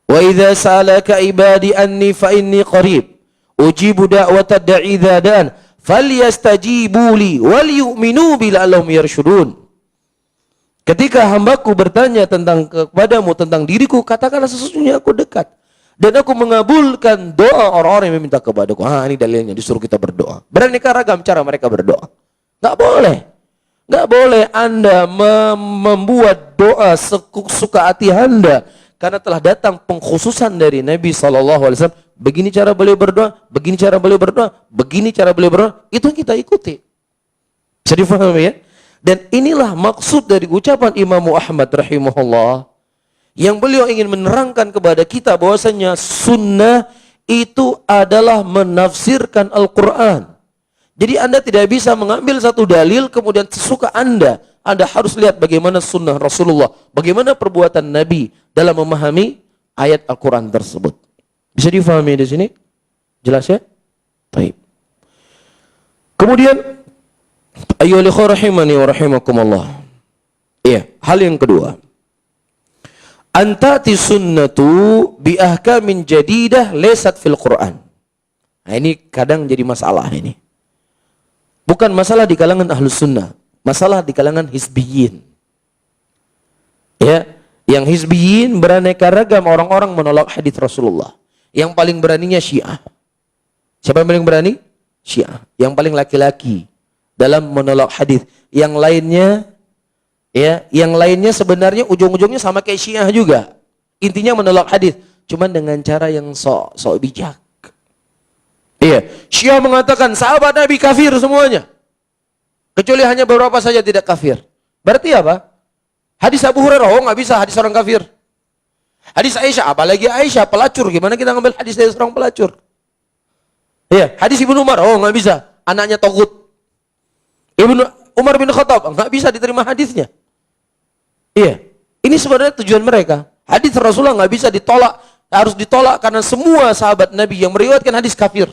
Wa idza sa'alaka ibadi anni fa inni qarib ujibu da'watad da'i idza da'an falyastajibu li wal yu'minu bi la'allahum yarshudun. Ketika hambaku bertanya kepadamu tentang diriku, katakanlah sesungguhnya aku dekat dan aku mengabulkan doa orang-orang yang meminta kepadaku. Ini dalilnya, disuruh kita berdoa. Beraneka ragam cara mereka berdoa. Nggak boleh Anda membuat doa suka hati Anda karena telah datang pengkhususan dari Nabi SAW. Begini cara beliau berdoa, begini cara beliau berdoa, begini cara beliau berdoa. Itu yang kita ikuti. Bisa difahami ya? Dan inilah maksud dari ucapan Imam Ahmad rahimahullah, yang beliau ingin menerangkan kepada kita bahwasanya sunnah itu adalah menafsirkan Al-Quran. Jadi Anda tidak bisa mengambil satu dalil kemudian sesuka Anda. Anda harus lihat bagaimana sunnah Rasulullah, bagaimana perbuatan Nabi dalam memahami ayat Al-Quran tersebut. Bisa difahami di sini? Jelas ya? Baik. Kemudian, ayyuhal ikhwah rahimani wa rahimakumullah. Iya, hal yang kedua. Antati sunnatu bi ahkamin jadidah lesat fil Quran. Nah, ini kadang jadi masalah ini. Bukan masalah di kalangan ahlus sunnah, masalah di kalangan hizbiyin. Ya, yang hizbiyin beraneka ragam orang-orang menolak hadis Rasulullah. Yang paling beraninya Syiah. Siapa yang paling berani? Syiah. Yang paling laki-laki dalam menolak hadis. Yang lainnya, ya, yang lainnya sebenarnya ujung-ujungnya sama kayak Syiah juga. Intinya menolak hadis, cuman dengan cara yang sok bijak. Iya, Syiah mengatakan sahabat Nabi kafir semuanya. Kecuali hanya beberapa saja tidak kafir. Berarti apa? Hadis Abu Hurairah, oh nggak bisa hadis orang kafir. Hadis Aisyah, apalagi Aisyah pelacur, gimana kita ngambil hadis dari seorang pelacur? Iya, hadis Ibnu Umar, oh nggak bisa, anaknya togut. Ibnu Umar bin Khattab, nggak bisa diterima hadisnya. Iya, ini sebenarnya tujuan mereka. Hadis Rasulullah nggak bisa ditolak, harus ditolak karena semua sahabat Nabi yang meriwayatkan hadis kafir.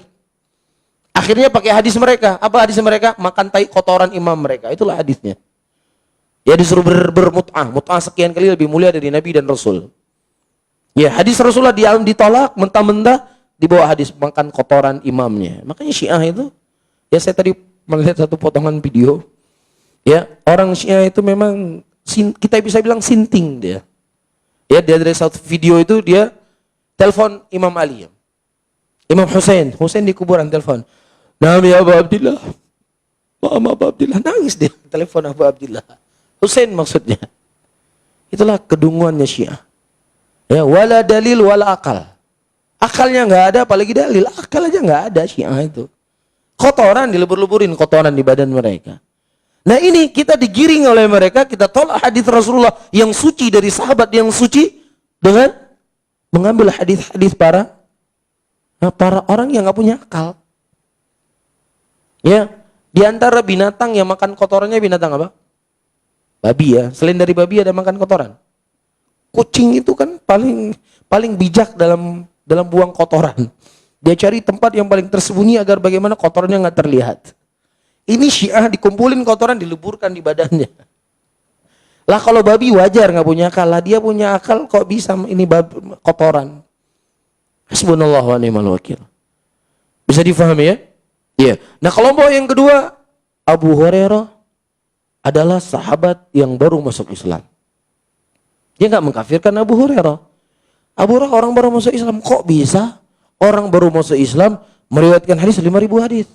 Akhirnya pakai hadis mereka. Apa hadis mereka? Makan tai kotoran imam mereka. Itulah hadisnya. Ya disuruh bermut'ah. Mut'ah sekian kali lebih mulia dari Nabi dan Rasul. Ya hadis Rasulullah ditolak, mentah-mentah dibawa hadis makan kotoran imamnya. Makanya Syiah itu, ya saya tadi melihat satu potongan video. Ya orang Syiah itu memang kita bisa bilang sinting dia. Ya dari satu video itu dia telepon Imam Ali. Imam Husain di kuburan telepon. Nami Abu Abdillah. Mama Abu Abdillah, nangis dia telepon Abu Abdillah. Husain maksudnya. Itulah kedunguannya Syiah. Ya, wala dalil wala akal. Akalnya nggak ada, apalagi dalil. Akal aja nggak ada Syiah itu. Kotoran dilebur-leburin kotoran di badan mereka. Nah ini kita digiring oleh mereka, kita tolak hadis Rasulullah yang suci dari sahabat yang suci dengan mengambil hadis-hadis para orang yang nggak punya akal. Ya, di antara binatang yang makan kotorannya binatang apa? Babi ya. Selain dari babi ada makan kotoran. Kucing itu kan paling bijak dalam buang kotoran. Dia cari tempat yang paling tersembunyi agar bagaimana kotorannya nggak terlihat. Ini Syiah dikumpulin kotoran dileburkan di badannya. Lah kalau babi wajar nggak punya akal, lah dia punya akal kok bisa ini kotoran. Hasbunallah wa ni'mal wakil. Bisa difahami ya? Iya. Nah kelompok yang kedua, Abu Hurairah adalah sahabat yang baru masuk Islam. Dia nggak mengkafirkan Abu Hurairah. Abu Hurairah orang baru masuk Islam. Kok bisa orang baru masuk Islam meriwayatkan hadis 5.000 hadis?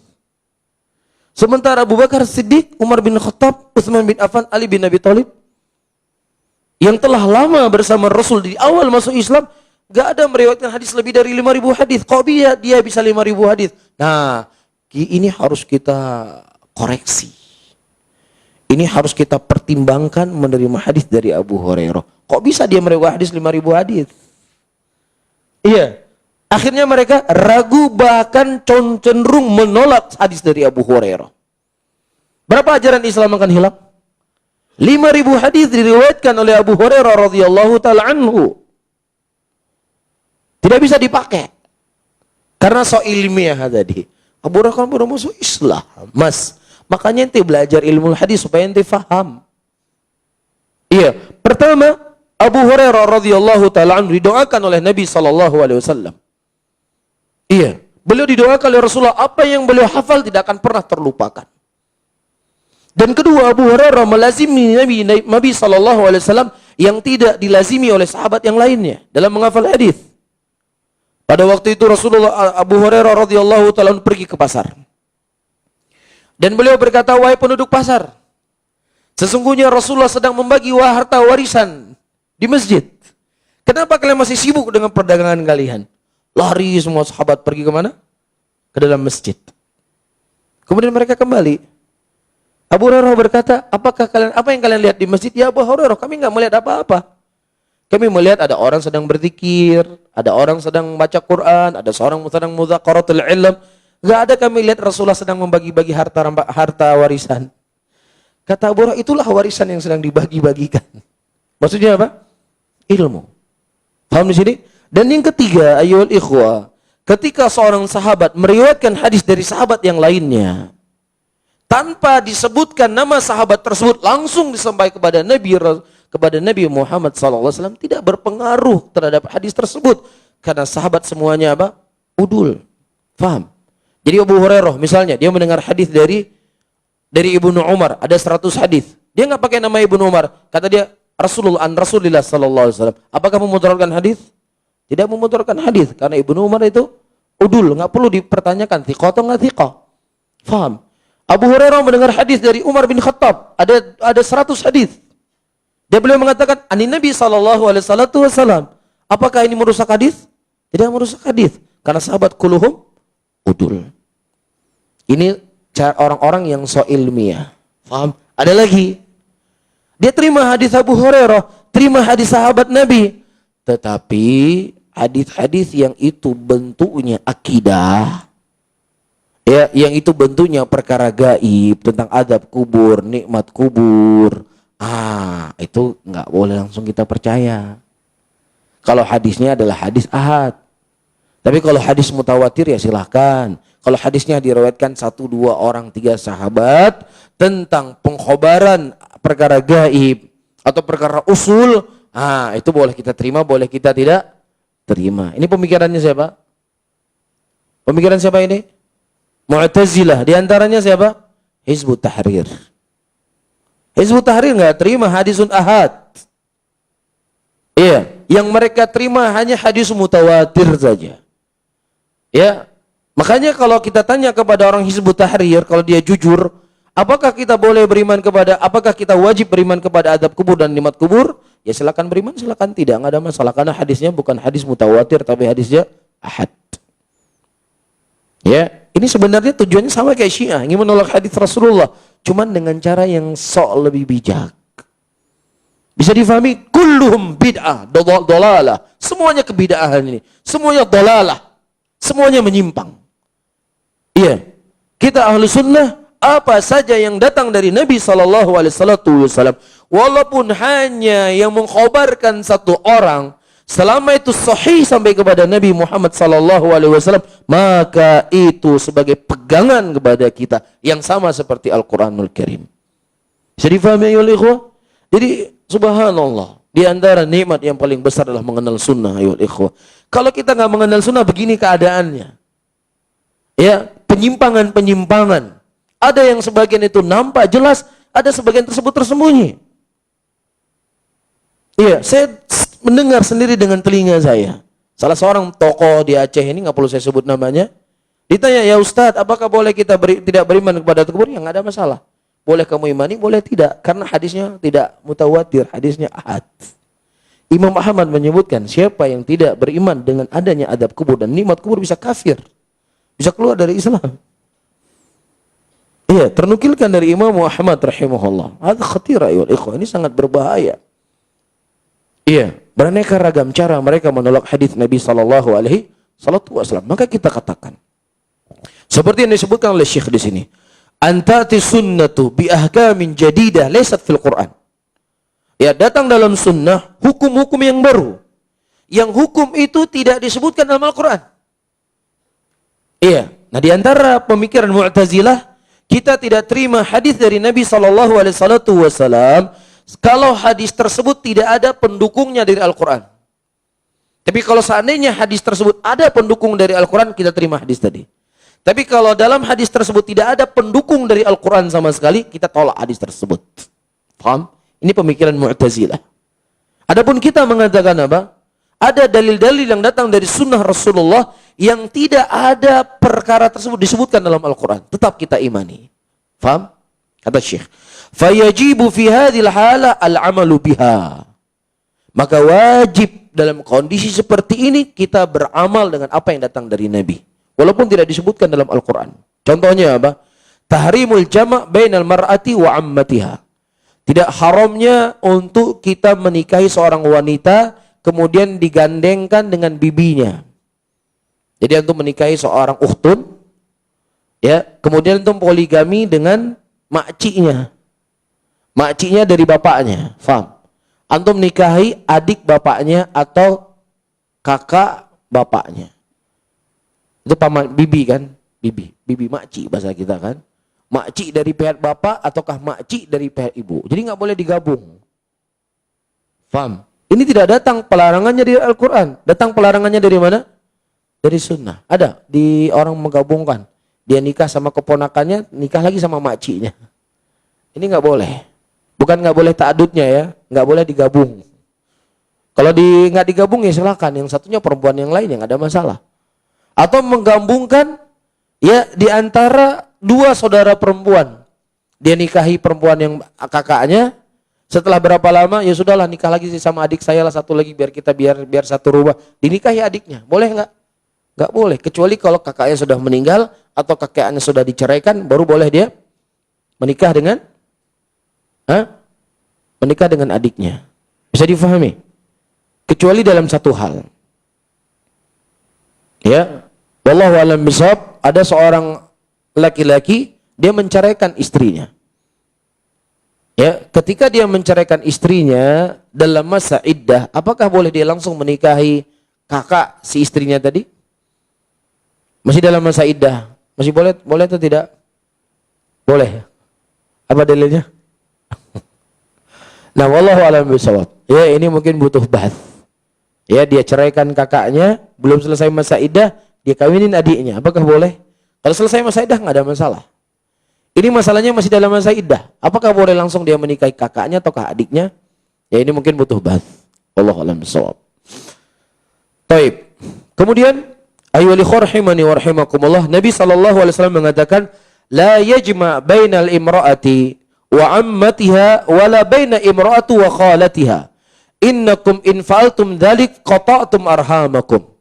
Sementara Abu Bakar Siddiq, Umar bin Khattab, Utsman bin Affan, Ali bin Abi Thalib yang telah lama bersama Rasul di awal masuk Islam, gak ada meriwayatkan hadis lebih dari 5.000 hadis. Kok dia bisa 5.000 hadis? Nah, ini harus kita koreksi. Ini harus kita pertimbangkan menerima hadis dari Abu Hurairah. Kok bisa dia meriwayatkan hadis 5.000 hadis? Iya. Akhirnya mereka ragu bahkan cenderung menolak hadis dari Abu Hurairah. Berapa ajaran Islam akan hilang? 5.000 hadis diriwayatkan oleh Abu Hurairah radhiyallahu taala anhu. Tidak bisa dipakai. Karena so ilmiah tadi. Abu Hurairah kan baru masuk Islam, Mas. Makanya ente belajar ilmu hadis supaya ente faham. Iya, pertama Abu Hurairah radhiyallahu taala anhu didoakan oleh Nabi sallallahu alaihi wasallam. Iya, beliau didoakan oleh Rasulullah, apa yang beliau hafal tidak akan pernah terlupakan. Dan kedua, Abu Hurairah melazimi Nabi sallallahu alaihi wasallam yang tidak dilazimi oleh sahabat yang lainnya dalam menghafal hadis. Pada waktu itu Rasulullah Abu Hurairah radhiyallahu taala pergi ke pasar. Dan beliau berkata, wahai penduduk pasar, sesungguhnya Rasulullah sedang membagi harta warisan di masjid. Kenapa kalian masih sibuk dengan perdagangan kalian? Lari semua sahabat pergi kemana? Ke dalam masjid. Kemudian mereka kembali. Abu Hurairah berkata, apa yang kalian lihat di masjid? Ya Abu Hurairah, kami nggak melihat apa-apa. Kami melihat ada orang sedang berzikir, ada orang sedang baca Quran, ada seorang sedang mudzakaratul ilm. Gak ada kami lihat Rasulullah sedang membagi-bagi harta warisan. Kata Abu Hurairah, itulah warisan yang sedang dibagi-bagikan. Maksudnya apa? Ilmu. Paham di sini? Dan yang ketiga, ayyuhal ikhwah, ketika seorang sahabat meriwayatkan hadis dari sahabat yang lainnya, tanpa disebutkan nama sahabat tersebut, langsung disampaikan kepada Nabi Muhammad SAW, tidak berpengaruh terhadap hadis tersebut. Karena sahabat semuanya apa? Udul. Faham? Jadi Abu Hurairah misalnya, dia mendengar hadis dari Ibnu Umar, ada 100 hadis. Dia nggak pakai nama Ibnu Umar. Kata dia, Rasulullah sallallahu alaihi wasallam. Apakah memutarkan hadis? Tidak memutarkan hadis karena Ibnu Umar itu udul, nggak perlu dipertanyakan thiqah atau nggak thiqah. Faham? Abu Hurairah mendengar hadis dari Umar bin Khattab, ada 100 hadis. Dia beliau mengatakan, "Ani Nabi sallallahu alaihi wasallam." Apakah ini merusak hadis? Tidak merusak hadis karena sahabat kuluhum udul. Ini cara orang-orang yang so ilmiah. Faham? Ada lagi. Dia terima hadis Abu Hurairah, terima hadis sahabat Nabi. Tetapi hadis-hadis yang itu bentuknya akidah, ya, yang itu bentuknya perkara gaib tentang adab kubur, nikmat kubur, itu nggak boleh langsung kita percaya. Kalau hadisnya adalah hadis ahad. Tapi kalau hadis mutawatir ya silahkan. Kalau hadisnya diriwayatkan 1, 2 orang, 3 sahabat tentang pengkhabaran perkara gaib atau perkara usul, itu boleh kita terima, boleh kita tidak terima. Ini pemikirannya siapa? Pemikiran siapa ini? Mu'tazilah. Di antaranya siapa? Hizbut Tahrir. Hizbut Tahrir nggak terima hadisun ahad. Iya, yang mereka terima hanya hadis mutawatir saja. Ya, makanya kalau kita tanya kepada orang Hizbut Tahrir, kalau dia jujur, apakah kita wajib beriman kepada adab kubur dan nikmat kubur? Ya silakan beriman, silakan tidak, nggak ada masalah karena hadisnya bukan hadis mutawatir tapi hadisnya ahad. Ya, ini sebenarnya tujuannya sama kayak Syiah, ingin menolak hadis Rasulullah, cuman dengan cara yang sok lebih bijak. Bisa difahami, kulluhum bid'ah, dolalah. Semuanya kebid'ahan ini, semuanya dolalah. Semuanya menyimpang. Iya, kita ahlu sunnah, apa saja yang datang dari Nabi SAW, walaupun hanya yang mengkhabarkan satu orang, selama itu sahih sampai kepada Nabi Muhammad SAW, maka itu sebagai pegangan kepada kita yang sama seperti Al-Quranul Karim. Bisa difahami ya ikhwah? Jadi subhanallah, di antara nikmat yang paling besar adalah mengenal sunnah ya ikhwah. Kalau kita nggak mengenal sunnah, begini keadaannya. Ya, penyimpangan-penyimpangan. Ada yang sebagian itu nampak jelas, ada sebagian tersebut tersembunyi. Iya, saya mendengar sendiri dengan telinga saya. Salah seorang tokoh di Aceh ini, nggak perlu saya sebut namanya, ditanya, ya Ustadz, apakah boleh kita tidak beriman kepada kubur? Ya nggak ada masalah. Boleh kamu imani, boleh tidak. Karena hadisnya tidak mutawatir, hadisnya ahad. Imam Ahmad menyebutkan siapa yang tidak beriman dengan adanya adab kubur dan nikmat kubur bisa kafir. Bisa keluar dari Islam. Iya, ternukilkan dari Imam Ahmad rahimahullah. Hadza khatir ayol ikhwan, ini sangat berbahaya. Iya, beraneka ragam cara mereka menolak hadis Nabi sallallahu alaihi wasallam. Maka kita katakan seperti yang disebutkan oleh Syekh di sini. Antati sunnatu bi ahkamin jadidah laysat fil Quran. Ya, datang dalam sunnah hukum-hukum yang baru. Yang hukum itu tidak disebutkan dalam Al-Quran. Iya. Nah, di antara pemikiran Mu'tazilah, kita tidak terima hadis dari Nabi SAW kalau hadis tersebut tidak ada pendukungnya dari Al-Quran. Tapi kalau seandainya hadis tersebut ada pendukung dari Al-Quran, kita terima hadis tadi. Tapi kalau dalam hadis tersebut tidak ada pendukung dari Al-Quran sama sekali, kita tolak hadis tersebut. Paham? Ini pemikiran Mu'tazilah. Adapun kita mengatakan apa? Ada dalil-dalil yang datang dari sunnah Rasulullah yang tidak ada perkara tersebut disebutkan dalam Al-Quran. Tetap kita imani. Faham? Kata Syekh. Fayajibu fi hadhil hala al-amalu biha. Maka wajib dalam kondisi seperti ini kita beramal dengan apa yang datang dari Nabi. Walaupun tidak disebutkan dalam Al-Quran. Contohnya apa? Tahrimul jama' bainal mar'ati wa ammatiha. Tidak haramnya untuk kita menikahi seorang wanita kemudian digandengkan dengan bibinya. Jadi untuk menikahi seorang ukhtun Ya, kemudian antum poligami dengan makciknya. Makciknya dari bapaknya, faham? Antum nikahi adik bapaknya atau kakak bapaknya. Itu paman bibi kan? Bibi makcik bahasa kita kan? Makcik dari pihak bapak ataukah makcik dari pihak ibu. Jadi nggak boleh digabung. Faham? Ini tidak datang pelarangannya dari Al-Quran. Datang pelarangannya dari mana? Dari sunnah. Ada di orang menggabungkan. Dia nikah sama keponakannya, nikah lagi sama makciknya. Ini nggak boleh. Bukan nggak boleh ta'adudnya ya, nggak boleh digabung. Kalau nggak digabung ya silakan. Yang satunya perempuan yang lain yang ada masalah. Atau menggabungkan ya di antara dua saudara perempuan. Dia nikahi perempuan yang kakaknya. Setelah berapa lama ya sudahlah nikah lagi sih sama adik saya lah satu lagi biar kita biar satu rumah. Dinikahi adiknya, boleh nggak? Nggak boleh. Kecuali kalau kakaknya sudah meninggal atau kakeknya sudah diceraikan, baru boleh dia menikah dengan menikah dengan adiknya. Bisa difahami? Kecuali dalam satu hal. Ya, wallahu a'lam bishawab, ada seorang laki-laki dia menceraikan istrinya. Ya, ketika dia menceraikan istrinya dalam masa iddah, apakah boleh dia langsung menikahi kakak si istrinya tadi? Masih dalam masa iddah. Masih boleh atau tidak? Boleh. Apa dalilnya? Nah, wallahu a'lam bishawab. Ya, ini mungkin butuh bahas. Ya, dia ceraikan kakaknya, belum selesai masa iddah, dia kawinin adiknya. Apakah boleh? Kalau selesai masa iddah nggak ada masalah. Ini masalahnya masih dalam masa iddah. Apakah boleh langsung dia menikahi kakaknya atau adiknya? Ya, ini mungkin butuh bahas. Wallahu a'lam bishawab. Taib. Kemudian, ayyuhal ikhwah rahimani wa rahimakumullah, Nabi SAW mengatakan, la yajma' bainal imra'ati wa ammatiha wala baina imra'atu wa khalatiha. Innakum in fa'altum dzalik qata'tum arhamakum.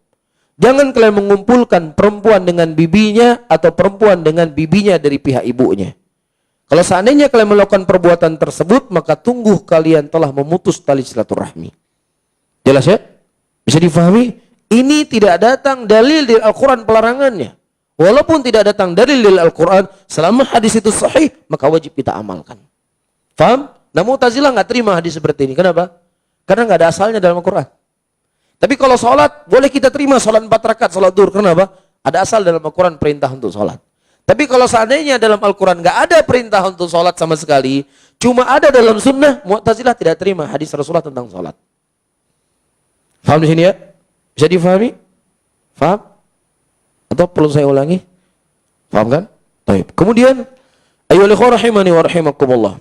Jangan kalian mengumpulkan perempuan dengan bibinya atau perempuan dengan bibinya dari pihak ibunya. Kalau seandainya kalian melakukan perbuatan tersebut, maka tunggu kalian telah memutus tali silaturahmi. Jelas ya? Bisa difahami? Ini tidak datang dalil dari Al-Quran pelarangannya. Walaupun tidak datang dalil dari Al-Quran, selama hadis itu sahih, maka wajib kita amalkan. Faham? Nah, Mu'tazilah nggak terima hadis seperti ini. Kenapa? Karena nggak ada asalnya dalam Al-Quran. Tapi kalau sholat, boleh kita terima sholat 4 rakaat, sholat duhur. Kenapa? Ada asal dalam Al-Quran perintah untuk sholat. Tapi kalau seandainya dalam Al-Quran nggak ada perintah untuk sholat sama sekali, cuma ada dalam sunnah, Mu'tazilah tidak terima hadis Rasulullah tentang sholat. Faham di sini ya? Bisa difahami? Faham? Atau perlu saya ulangi? Faham kan? Baik. Kemudian, ayyuhal ikhwah rahimani wa rahimakumullah.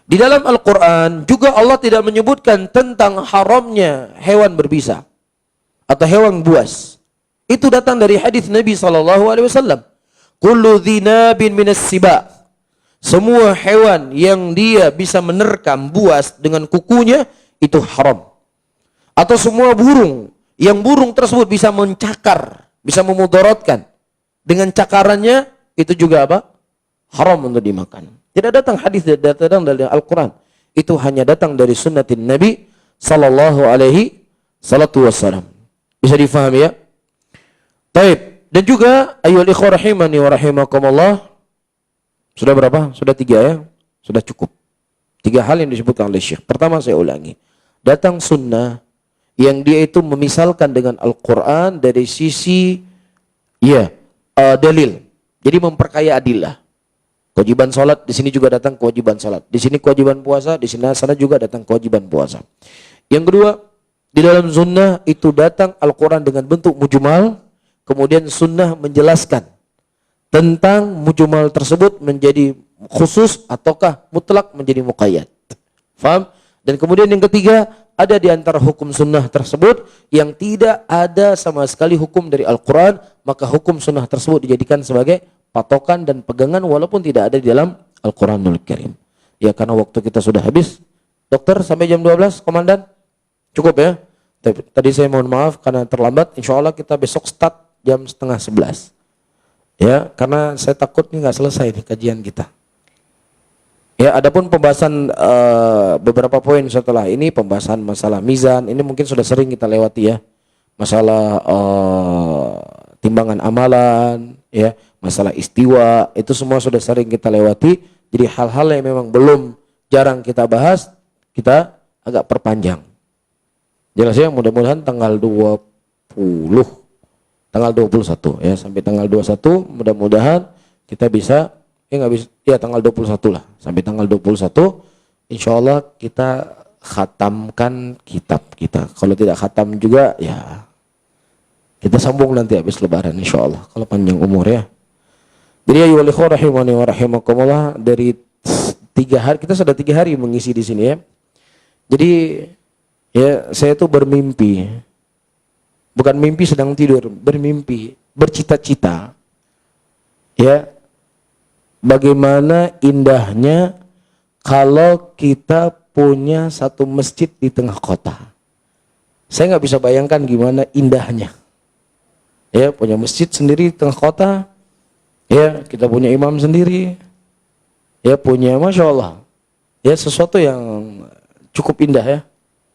Di dalam Al-Quran juga Allah tidak menyebutkan tentang haramnya hewan berbisa atau hewan buas. Itu datang dari hadis Nabi SAW. Kullu dhinabin minas siba. Semua hewan yang dia bisa menerkam buas dengan kukunya itu haram. Atau semua burung yang burung tersebut bisa mencakar, bisa memudaratkan dengan cakarannya, itu juga apa? Haram untuk dimakan. Tidak datang hadis, tidak datang dari Al-Quran. Itu hanya datang dari sunnatin Nabi sallallahu alaihi wasallam. Bisa difahami ya? Taib. Dan juga ayyuhal ikhwah rahimani wa rahimakumullah. Sudah berapa? Sudah 3 ya? Sudah cukup. 3 hal yang disebutkan oleh Syekh. Pertama saya ulangi. Datang sunnah yang dia itu memisalkan dengan Al-Quran dari sisi dalil. Jadi memperkaya adillah. Kewajiban sholat, di sini juga datang kewajiban sholat. Di sini kewajiban puasa, di sana juga datang kewajiban puasa. Yang kedua, di dalam sunnah itu datang Al-Quran dengan bentuk mujmal, kemudian sunnah menjelaskan tentang mujmal tersebut menjadi khusus ataukah mutlak menjadi muqayyad. Faham? Dan kemudian yang ketiga, ada di antara hukum sunnah tersebut yang tidak ada sama sekali hukum dari Al-Quran, maka hukum sunnah tersebut dijadikan sebagai patokan dan pegangan walaupun tidak ada di dalam Al-Quranul Karim. Ya, karena waktu kita sudah habis. Dokter, sampai jam 12, komandan? Cukup ya? Tadi saya mohon maaf karena terlambat. Insya Allah kita besok start jam 10:30. Ya, karena saya takut ini nggak selesai nih kajian kita. Ya, adapun pembahasan beberapa poin setelah ini, pembahasan masalah mizan, ini mungkin sudah sering kita lewati ya. Masalah timbangan amalan, ya, masalah istiwa, itu semua sudah sering kita lewati. Jadi hal-hal yang memang belum jarang kita bahas, kita agak perpanjang. Jelas ya, mudah-mudahan tanggal 21 ya, sampai tanggal 21 mudah-mudahan kita bisa, nggak bisa, ya tanggal 21 lah, sampai tanggal 21 insya Allah kita khatamkan kitab kita. Kalau tidak khatam juga ya kita sambung nanti habis lebaran insya Allah, kalau panjang umur ya. Jadi ayyuhal ikhwah rahimani wa rahimakumullah, dari 3 hari, kita sudah 3 hari mengisi di sini ya. Jadi ya saya tuh bermimpi, bukan mimpi sedang tidur, bermimpi, bercita-cita ya, bagaimana indahnya kalau kita punya satu masjid di tengah kota. Saya nggak bisa bayangkan gimana indahnya ya, punya masjid sendiri di tengah kota ya, kita punya imam sendiri ya, punya, Masya Allah ya, sesuatu yang cukup indah ya.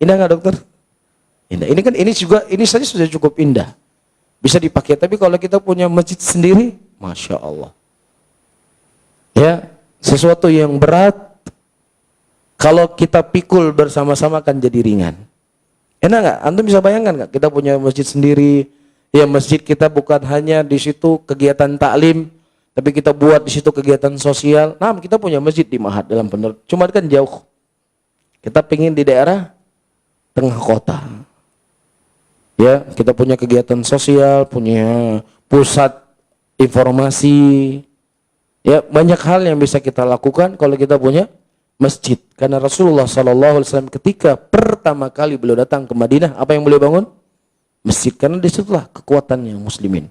Indah nggak dokter? Indah. Ini kan, ini saja sudah cukup indah, bisa dipakai. Tapi kalau kita punya masjid sendiri, Masya Allah ya, sesuatu yang berat kalau kita pikul bersama-sama kan jadi ringan. Enak nggak? Antum bisa bayangkan nggak? Kita punya masjid sendiri ya, masjid kita bukan hanya di situ kegiatan taklim, tapi kita buat di situ kegiatan sosial. Nah, kita punya masjid di Mahat dalam benar, cuma kan jauh. Kita pingin di daerah tengah kota. Ya, kita punya kegiatan sosial, punya pusat informasi. Ya, banyak hal yang bisa kita lakukan kalau kita punya masjid. Karena Rasulullah SAW ketika pertama kali beliau datang ke Madinah, apa yang beliau bangun? Masjid. Karena disitulah kekuatannya muslimin.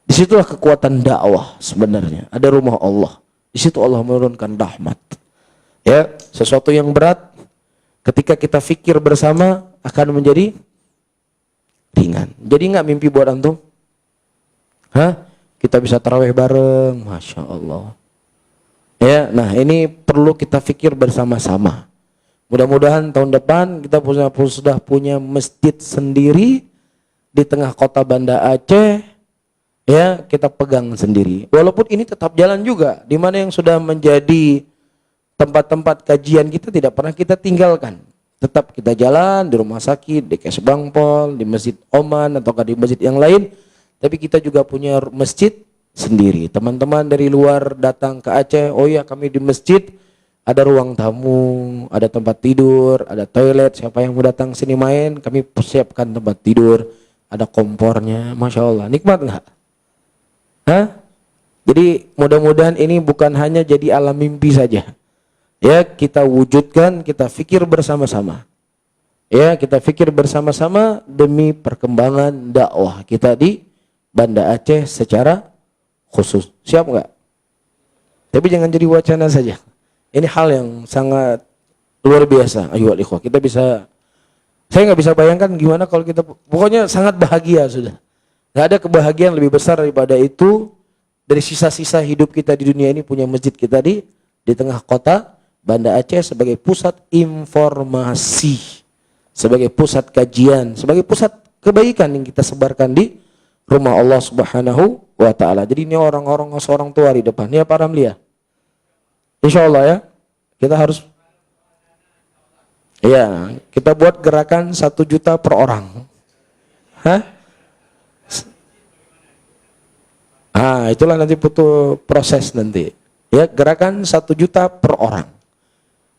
Disitulah kekuatan dakwah sebenarnya. Ada rumah Allah. Di situ Allah menurunkan rahmat. Ya, sesuatu yang berat ketika kita fikir bersama akan menjadi ringan. Jadi nggak mimpi buat antum? Hah? Kita bisa tarawih bareng, Masya Allah. Ya, nah ini perlu kita fikir bersama-sama. Mudah-mudahan tahun depan kita sudah punya masjid sendiri di tengah kota Banda Aceh. Ya, kita pegang sendiri. Walaupun ini tetap jalan juga, di mana yang sudah menjadi tempat-tempat kajian kita tidak pernah kita tinggalkan. Tetap kita jalan di rumah sakit, di Kes Bangpol, di Masjid Oman, atau di masjid yang lain. Tapi kita juga punya masjid sendiri. Teman-teman dari luar datang ke Aceh, oh ya kami di masjid, ada ruang tamu, ada tempat tidur, ada toilet, siapa yang mau datang sini main, kami persiapkan tempat tidur, ada kompornya, Masya Allah. Nikmat nggak? Hah? Jadi mudah-mudahan ini bukan hanya jadi alam mimpi saja. Ya, kita wujudkan, kita fikir bersama-sama. Ya, kita fikir bersama-sama demi perkembangan dakwah kita di Banda Aceh secara khusus. Siap nggak? Tapi jangan jadi wacana saja. Ini hal yang sangat luar biasa. Ayo ikhwah, kita bisa, saya nggak bisa bayangkan gimana kalau kita, pokoknya sangat bahagia sudah. Nggak ada kebahagiaan lebih besar daripada itu. Dari sisa-sisa hidup kita di dunia ini punya masjid kita di tengah kota Banda Aceh sebagai pusat informasi, sebagai pusat kajian, sebagai pusat kebaikan yang kita sebarkan di rumah Allah Subhanahu wa Ta'ala. Jadi ini orang-orang seorang tua di depan ya, Pak Ramli ya. Insya Allah ya, kita harus, ya kita buat gerakan 1 juta per orang. Hah? Ah, itulah nanti butuh proses nanti. Ya, gerakan 1 juta per orang.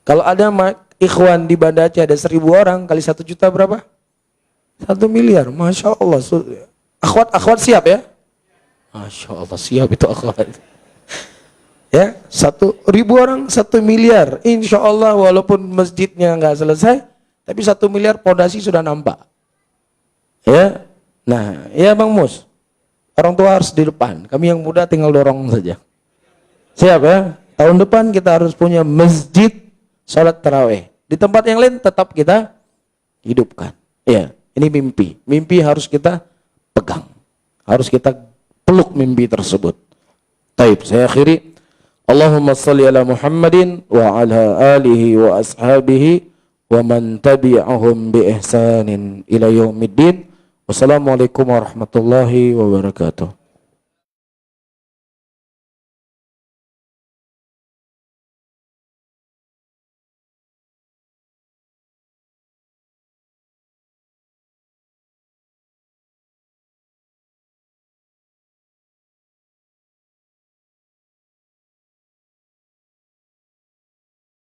Kalau ada ikhwan di Banda Aceh ada 1000 orang, kali 1 juta berapa? 1 miliar. Masya Allah. Akhwat siap ya? Masya Allah, siap itu akhwat. Ya, 1.000 orang 1 miliar. Insya Allah walaupun masjidnya nggak selesai, tapi 1 miliar pondasi sudah nampak. Ya, nah, ya Bang Mus. Orang tua harus di depan, kami yang muda tinggal dorong saja. Siap ya? Tahun depan kita harus punya masjid salat tarawih. Di tempat yang lain tetap kita hidupkan. Ya, ini mimpi. Mimpi harus kita pegang. Harus kita peluk mimpi tersebut. Taib, saya akhiri. Allahumma salli ala Muhammadin wa ala alihi wa ashabihi wa man tabi'ahum bi ihsanin ila yaumiddin. Wassalamualaikum warahmatullahi wabarakatuh.